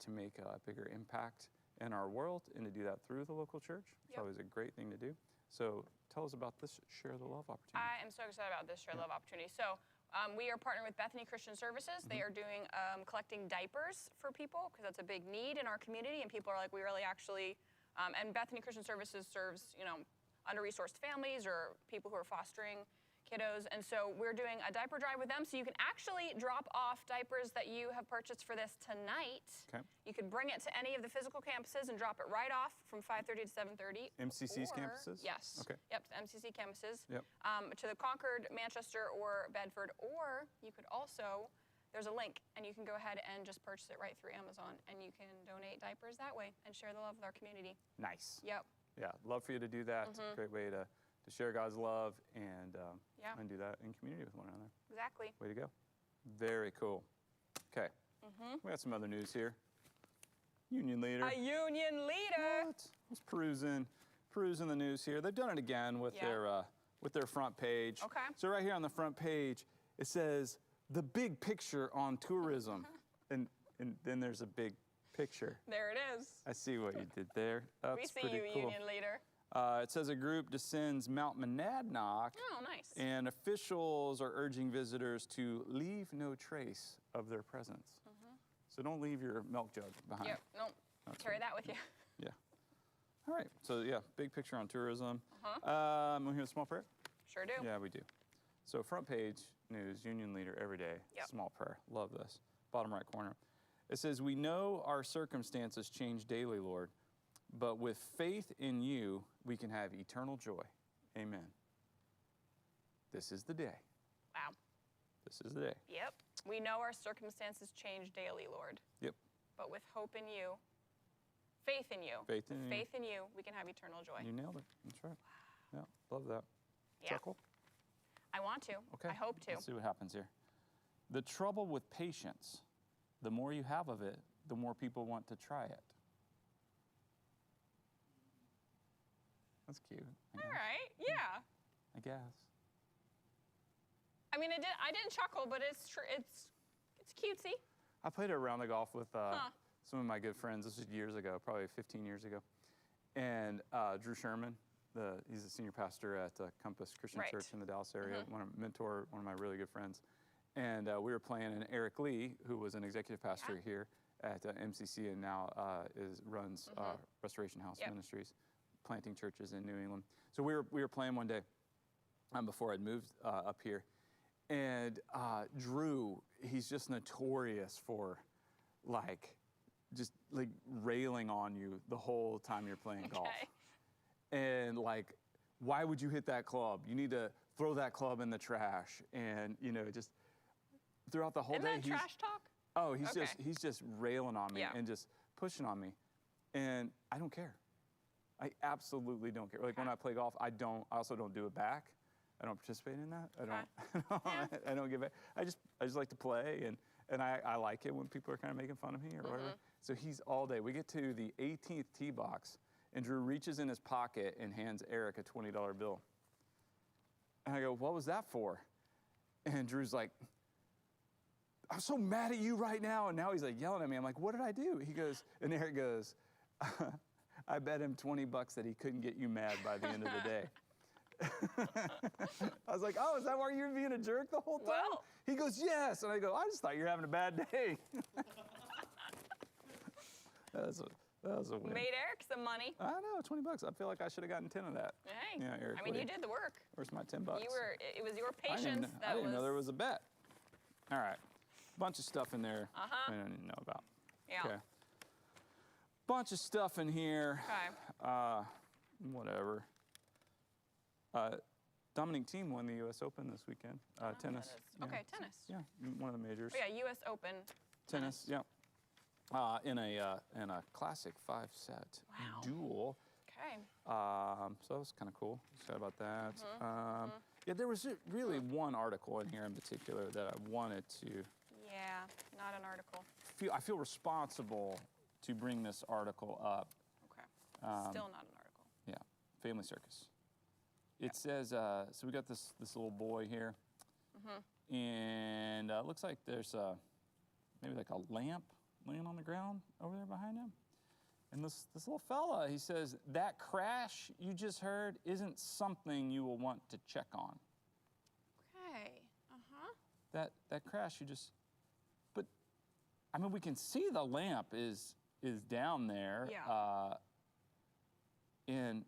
to make a bigger impact in our world and to do that through the local church. It's Yep. always a great thing to do. So tell us about this Share the Love opportunity. I am so excited about this Share Love opportunity. So we are partnering with Bethany Christian Services. They are doing collecting diapers for people because that's a big need in our community, and people are like, we really actually. And Bethany Christian Services serves, you know, under-resourced families or people who are fostering kiddos, and so we're doing a diaper drive with them. So you can actually drop off diapers that you have purchased for this tonight. Okay. You could bring it to any of the physical campuses and drop it right off from 5:30 to 7:30. MCC's Or- campuses? Yes. Okay. Yep, to MCC campuses. Yep. To the Concord, Manchester, or Bedford, or you could also, there's a link, and you can go ahead and just purchase it right through Amazon, and you can donate diapers that way and share the love with our community. Nice. Yep. Yeah, love for you to do that. It's a great way to share God's love and Yeah. and do that in community with one another. Exactly. Way to go. Very cool. Okay. We got some other news here. Union leader. A union leader. What? Let's perusing the news here. They've done it again with their front page. Okay. So right here on the front page, it says the big picture on tourism, and then there's a big picture. There it is. I see what you did there. That's We see pretty you, cool. union leader. It says a group descends Mount Monadnock, Oh, nice. and officials are urging visitors to leave no trace of their presence. So don't leave your milk jug behind. Yep. No, carry that with you. Yeah. All right. So yeah, big picture on tourism. Want to hear a small prayer? Sure do. Yeah, we do. So front page news, union leader every day. Yep. Small prayer. Love this. Bottom right corner. It says, "We know our circumstances change daily, Lord, but with faith in you, we can have eternal joy. Amen." This is the day. Wow. This is the day. Yep. We know our circumstances change daily, Lord, Yep. but with hope in you, faith in you, Faith in you. faith in you, we can have eternal joy. You nailed it. That's right. Yeah. Love that. Yeah. Chuckle. I want to. Okay. I hope to. Let's see what happens here. The trouble with patience, the more you have of it, the more people want to try it. That's cute. All right. Yeah. I guess. I mean, I didn't chuckle, but it's true. It's cutesy. I played a round of golf with some of my good friends. This was years ago, probably 15 years ago. And Drew Sherman, he's the senior pastor at Compass Christian Right. Church in the Dallas area, one of my really good friends. And we were playing, and Eric Lee, who was an executive pastor here at MCC and now runs Restoration House Ministries, planting churches in New England. So we were playing one day before I'd moved up here. And Drew, he's just notorious for just railing on you the whole time you're playing golf. and like, why would you hit that club? You need to throw that club in the trash. And, you know, just throughout the whole Isn't day. that trash talk? Oh, he's Okay. just railing on me Yeah. and just pushing on me. And I don't care. I absolutely don't care. Like when I play golf, I also don't do it back. I don't participate in that. I don't give it. I just like to play, and I like it when people are kind of making fun of me or whatever. So he's all day. We get to the 18th tee box, and Drew reaches in his pocket and hands Eric a $20 bill. And I go, "What was that for?" And Drew's like, "I'm so mad at you right now." And now he's like yelling at me. I'm like, "What did I do?" He goes, and Eric goes, "I bet him $20 that he couldn't get you mad by the end of the day." I was like, "Oh, is that why you were being a jerk the whole time?" Well. He goes, "Yes." And I go, "I just thought you were having a bad day." that was a win. Made Eric some money. I know, $20. I feel like I should have gotten 10 of that. Hey. Yeah, Eric. I mean, you did the work. Where's my $10? It was your I patience I didn't know there was a bet. All right, bunch of stuff in there I don't even know about. Yeah. Okay. Bunch of stuff in here. Okay. Whatever. Dominic Thiem won the U.S. Open this weekend. Tennis. That is- Okay, tennis. Yeah, one of the majors. Oh, yeah, U.S. Open. Tennis. Yeah. In a classic 5-set duel. Okay. So that was kind of cool. Excited about that. Yeah, there was really one article in here in particular that I wanted to. Yeah, not an article. I feel responsible to bring this article up. Okay. Still not an article. Yeah, Family Circus. It says, so we got this little boy here, and it looks like there's maybe like a lamp laying on the ground over there behind him. And this little fella, he says, "That crash you just heard isn't something you will want to check on." Okay. That crash you just, but I mean, we can see the lamp is down there. Yeah. And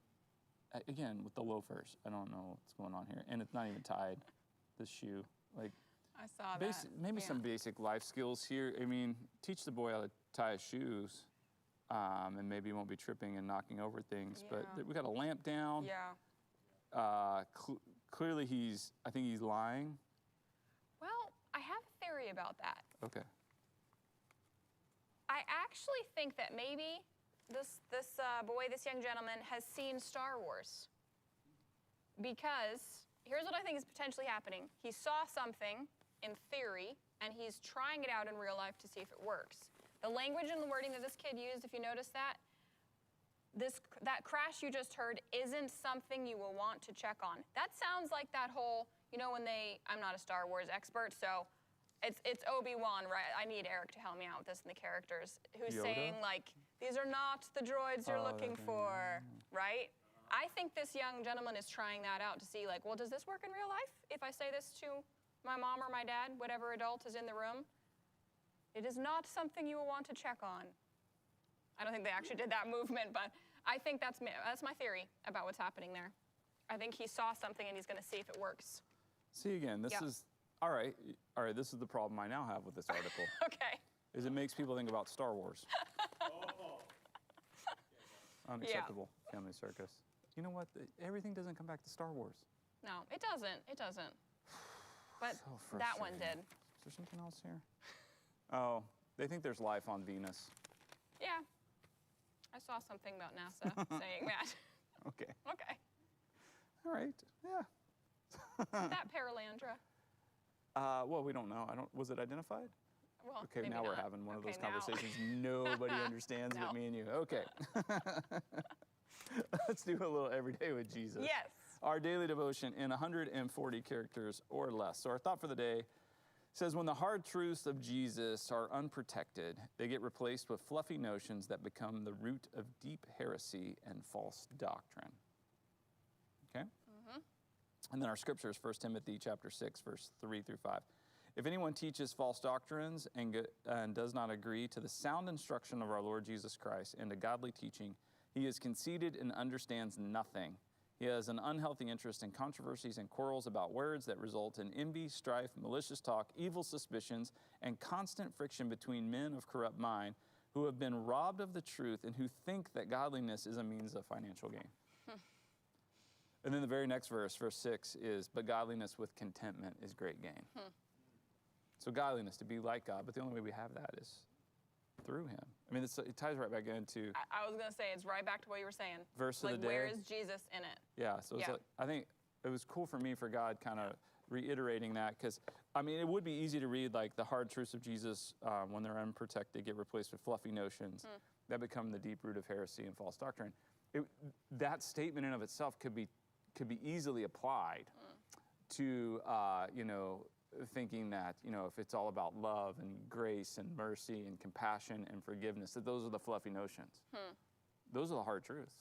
again, with the loafers, I don't know what's going on here, and it's not even tied. The shoe, like. I saw that. Maybe Yeah. some basic life skills here. I mean, teach the boy how to tie his shoes, and maybe he won't be tripping and knocking over things. Yeah. But we got a lamp down. Yeah. Clearly, I think he's lying. Well, I have a theory about that. Okay. I actually think that maybe this young gentleman, has seen Star Wars. Because here's what I think is potentially happening. He saw something in theory, and he's trying it out in real life to see if it works. The language and the wording that this kid used, if you notice that crash you just heard isn't something you will want to check on. That sounds like that whole, you know, when I'm not a Star Wars expert, so it's Obi-Wan, right? I need Eric to help me out with this in the characters, who's Yoda? saying, like, these are not the droids you're looking for, right? I think this young gentleman is trying that out to see, like, well, does this work in real life? If I say this to my mom or my dad, whatever adult is in the room, it is not something you will want to check on. I don't think they actually did that movement, but I think that's my theory about what's happening there. I think he saw something and he's going to see if it works. See, again, this is, all right, this is the problem I now have with this article. Okay. Is it makes people think about Star Wars. Unacceptable, Family Circus. You know what? Everything doesn't come back to Star Wars. No, it doesn't. It doesn't. But So that one frustrating. did. Is there something else here? Oh, they think there's life on Venus. Yeah. I saw something about NASA saying that. Okay. Okay. All right. Yeah. That Paralandra. Well, we don't know. Was it identified? Well, Okay, maybe now we're not. having one of those Okay, now. conversations nobody understands No. but me and you. Okay. Let's do a little Everyday with Jesus. Yes. Our daily devotion in 140 characters or less. So our thought for the day says, when the hard truths of Jesus are unprotected, they get replaced with fluffy notions that become the root of deep heresy and false doctrine. Okay? And then our scripture is 1 Timothy chapter 6, verse 3 through 5. If anyone teaches false doctrines and does not agree to the sound instruction of our Lord Jesus Christ and to godly teaching, he is conceited and understands nothing. He has an unhealthy interest in controversies and quarrels about words that result in envy, strife, malicious talk, evil suspicions, and constant friction between men of corrupt mind who have been robbed of the truth and who think that godliness is a means of financial gain. And then the very next verse, verse 6, is, but godliness with contentment is great gain. So godliness, to be like God, but the only way we have that is through him. I mean, it ties right back into... I was going to say, it's right back to what you were saying. Verse of the day. Where is Jesus in it? Yeah, so it's like, I think it was cool for me for God kind of reiterating that, because, I mean, it would be easy to read like the hard truths of Jesus when they're unprotected get replaced with fluffy notions that become the deep root of heresy and false doctrine. That statement in of itself could be easily applied to, you know, thinking that, you know, if it's all about love and grace and mercy and compassion and forgiveness, that those are the fluffy notions. Those are the hard truths.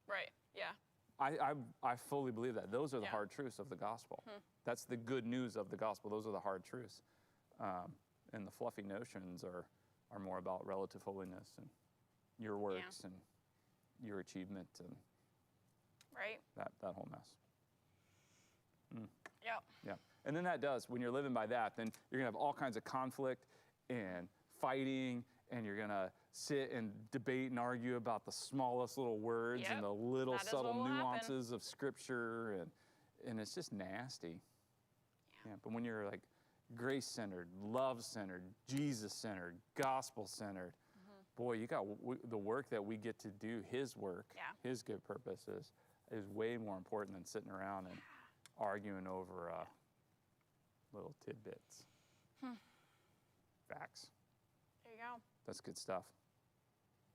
Right, yeah. I fully believe that. Those are the hard truths of the gospel. That's the good news of the gospel. Those are the hard truths. And the fluffy notions are more about relative holiness and your works and your achievement and that whole mess. Yep. Yeah. And then that does, when you're living by that, then you're going to have all kinds of conflict and fighting, and you're going to sit and debate and argue about the smallest little words and the little subtle nuances of Scripture, and it's just nasty. Yeah. But when you're like grace-centered, love-centered, Jesus-centered, gospel-centered, boy, you got the work that we get to do, his work, his good purposes, is way more important than sitting around and arguing over little tidbits. Facts. There you go. That's good stuff.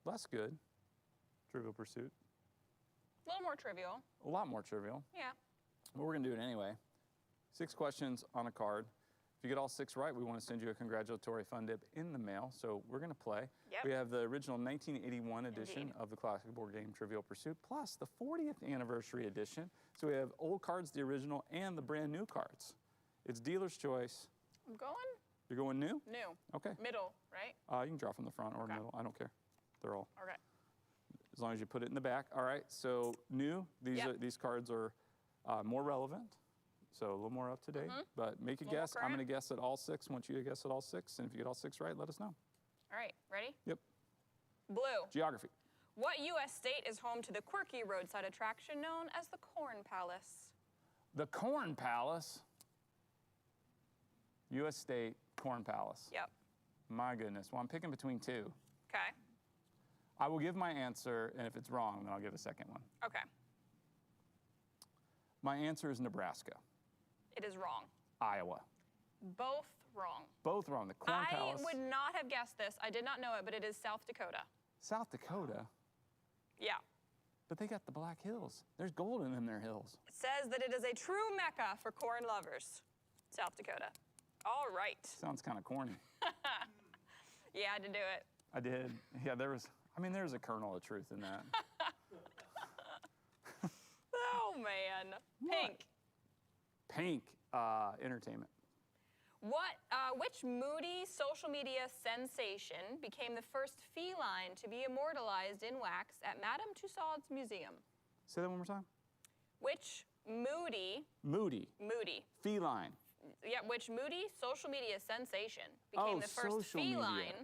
Less good. Trivial Pursuit. A little more trivial. A lot more trivial. Yeah. But we're going to do it anyway. 6 questions on a card. If you get all 6 right, we want to send you a congratulatory fun dip in the mail. So we're going to play. Yep. We have the original 1981 edition of the classic board game Trivial Pursuit, plus the 40th anniversary edition. So we have old cards, the original, and the brand new cards. It's dealer's choice. I'm going? You're going new? New. Okay. Middle, right? You can draw from the front or middle. I don't care. They're all. Okay. As long as you put it in the back. All right. So new. These cards are more relevant. So a little more up to date. But make a guess. I'm going to guess at all 6. I want you to guess at all 6. And if you get all 6 right, let us know. All right. Ready? Yep. Blue. Geography. What U.S. state is home to the quirky roadside attraction known as the Corn Palace? The Corn Palace. U.S. state, Corn Palace. Yep. My goodness. Well, I'm picking between 2. Okay. I will give my answer, and if it's wrong, then I'll give a second one. Okay. My answer is Nebraska. It is wrong. Iowa. Both wrong. Both wrong. The Corn Palace. I would not have guessed this. I did not know it, but it is South Dakota. South Dakota? Yeah. But they got the Black Hills. There's gold in them their hills. It says that it is a true mecca for corn lovers. South Dakota. All right. Sounds kind of corny. Yeah, I did do it. I did. Yeah, there's a kernel of truth in that. Oh, man. Pink. Pink, entertainment. Which moody social media sensation became the first feline to be immortalized in wax at Madame Tussauds Museum? Say that one more time. Which moody. Feline. Yeah, which moody social media sensation became the first feline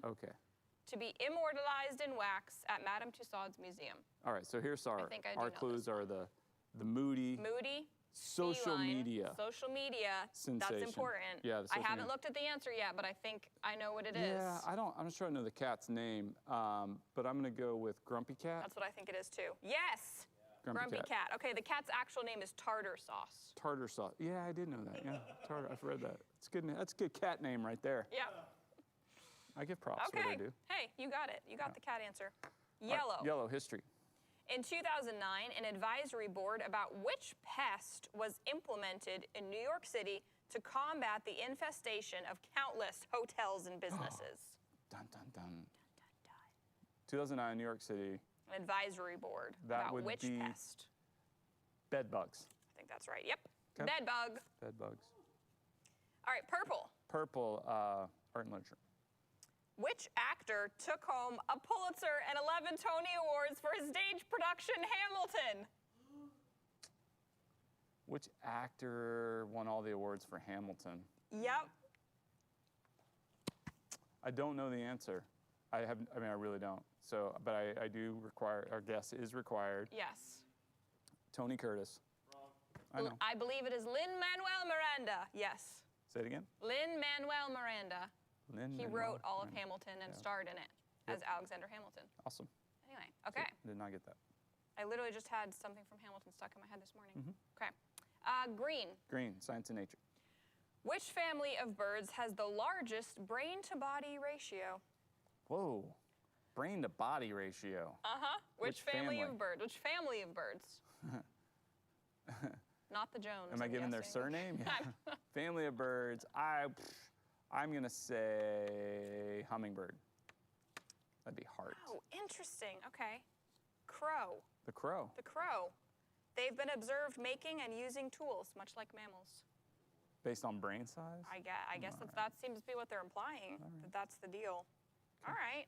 to be immortalized in wax at Madame Tussauds Museum? All right, so here's our clues are the moody. Moody. Social media. Social media. Sensation. That's important. Yeah, I haven't looked at the answer yet, but I think I know what it is. Yeah, I'm not sure I know the cat's name, but I'm going to go with Grumpy Cat. That's what I think it is too. Yes. Grumpy cat. Okay, the cat's actual name is Tartar Sauce. Tartar Sauce. Yeah, I did know that. Yeah, Tartar. I've read that. It's good. That's a good cat name right there. Yeah. I give props Okay. what I do. Hey, you got it. You got the cat answer. Yellow. Yellow, history. In 2009, an advisory board about which pest was implemented in New York City to combat the infestation of countless hotels and businesses. Dun, dun, dun. 2009, New York City. An advisory board That about would which be pest? Bed bugs. I think that's right. Yep. Okay. Bed bug. Bed bugs. All right, purple. Purple, art and literature. Which actor took home a Pulitzer and 11 Tony Awards for his stage production Hamilton? Which actor won all the awards for Hamilton? Yep. I don't know the answer. I really don't. So, but I do require, our guess is required. Yes. Tony Curtis. Wrong. I know. I believe it is Lin-Manuel Miranda. Yes. Say it again. Lin-Manuel Miranda. He Lin-Manuel wrote all of Miranda. Hamilton and Yeah. starred in it as Alexander Hamilton. Awesome. Anyway, okay. Did not get that. I literally just had something from Hamilton stuck in my head this morning. Okay. Green. Green, science and nature. Which family of birds has the largest brain-to-body ratio? Whoa. Brain to body ratio. Which family family? of birds? Which family of birds? Not the Jones. Am I I'm giving their guessing. surname? Yeah. Family of birds. I'm going to say hummingbird. That'd be heart. Oh, interesting. Okay. Crow. The crow. The crow. They've been observed making and using tools, much like mammals. Based on brain size? I guess that seems to be what they're implying. That's the deal. All right.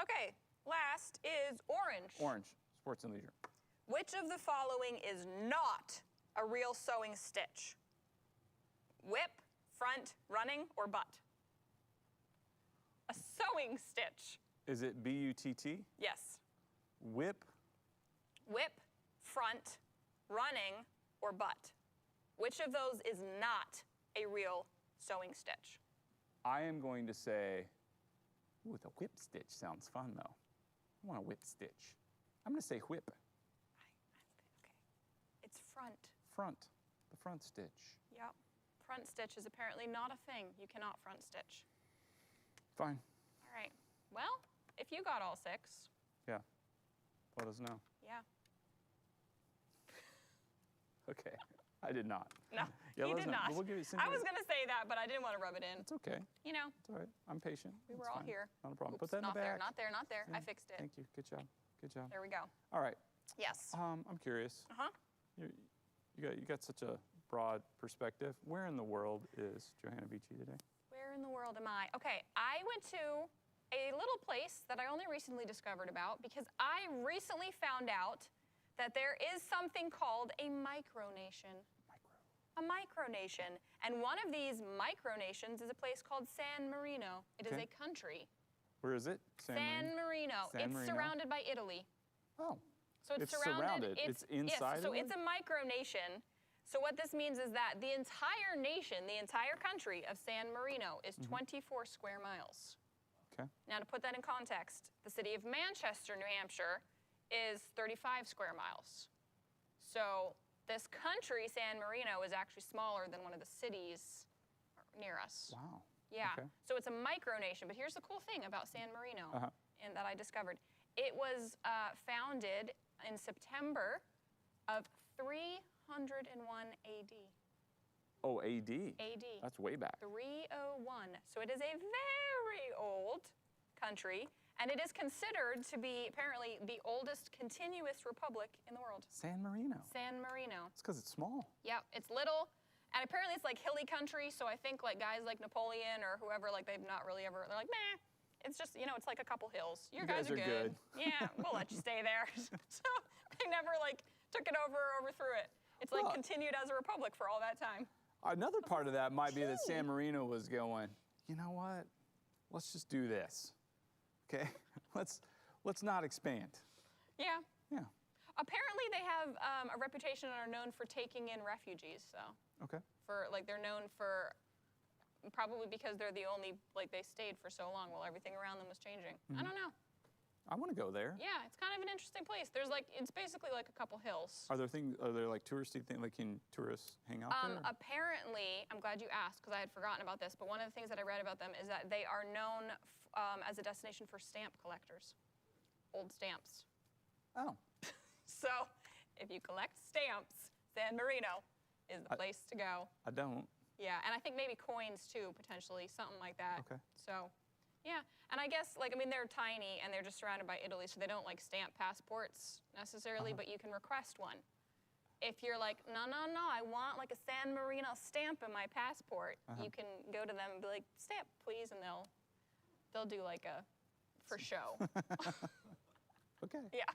Okay. Last is orange. Orange. Sports and leisure. Which of the following is not a real sewing stitch? Whip, front, running, or butt? A sewing stitch. Is it B-U-T-T? Yes. Whip. Whip, front, running, or butt? Which of those is not a real sewing stitch? I am going to say, ooh, the whip stitch sounds fun though. I want a whip stitch. I'm going to say whip. Okay. It's front. Front. The front stitch. Yep. Front stitch is apparently not a thing. You cannot front stitch. Fine. All right. Well, if you got all 6, Yeah. Let us know. yeah. Okay. I did not. No, Yeah, you let us did know. not. But we'll give you I was going to say that, but I didn't want to rub it in. It's okay. You know, It's all right. I'm patient. we were It's all fine. here. Not a problem. Oops, Put that in not the there, back. not there, not there. I Yeah. fixed it. Thank you. Good job. Good job. There we go. All right. Yes. I'm curious. Uh-huh. You got such a broad perspective. Where in the world is Johanna Vici today? Where in the world am I? Okay, I went to a little place that I only recently discovered about because I recently found out that there is something called a micronation. A micronation. And one of these micronations is a place called San Marino. It is Okay. a country. Where is it? San Marino. San It's Marino? surrounded by Italy. Oh. So it's surrounded. It's inside Yes, so of it's a micronation. So what this means is that the entire nation, the entire country of San Marino is 24 square miles. Okay. Now to put that in context, the city of Manchester, New Hampshire is 35 square miles. So this country, San Marino, is actually smaller than one of the cities near us. Wow. Yeah. Okay. So it's a micronation. But here's the cool thing about San Marino and that I discovered. It was founded in September of 301 AD. Oh, AD. AD. That's way back. 301. So it is a very old country, and it is considered to be apparently the oldest continuous republic in the world. San Marino. San Marino. It's because it's small. Yeah, it's little, and apparently it's like hilly country, so I think like guys like Napoleon or whoever, like they've not really ever, they're like, nah, it's just, you know, it's like a couple hills. Your guys are good. Yeah, we'll let you stay there. So they never like took it over or overthrew it. It's like Well, continued as a republic for all that time. Another part of that might be that San Marino was going, you know what? Let's just do this. Okay? Let's not expand. Yeah. Yeah. Apparently they have a reputation and are known for taking in refugees, so. Okay. For, like, they're known for, probably because they're the only, like, they stayed for so long while everything around them was changing. I don't know. I want to go there. Yeah, it's kind of an interesting place. There's, like, it's basically like a couple hills. Are there like touristy things, like can tourists hang out there? Apparently, I'm glad you asked because I had forgotten about this, but one of the things that I read about them is that they are known as a destination for stamp collectors. Old stamps. Oh. So, if you collect stamps, San Marino is the place to go. I don't. Yeah, and I think maybe coins too, potentially, something like that. Okay. So, yeah, and I guess, like, I mean, they're tiny and they're just surrounded by Italy, so they don't, like, stamp passports necessarily, but you can request one. If you're like, no, I want, like, a San Marino stamp in my passport, you can go to them and be like, stamp, please, and they'll do, like, a, for show. Okay. Yeah.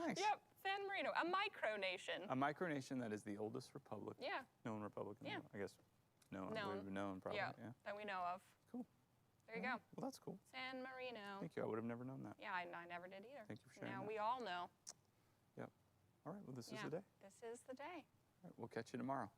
Nice. Yep, San Marino, a micronation. A micronation that is the oldest republic. Yeah. Known republic in the world. I guess known. Known. We've known probably. Yeah, Yeah. that we know of. Cool. There you go. Well, that's cool. San Marino. Thank you. I would have never known that. Yeah, I never did either. Thank you for sharing Now that. we all know. Yep. All right. Well, this is Yeah, the day. This is the day. We'll catch you tomorrow.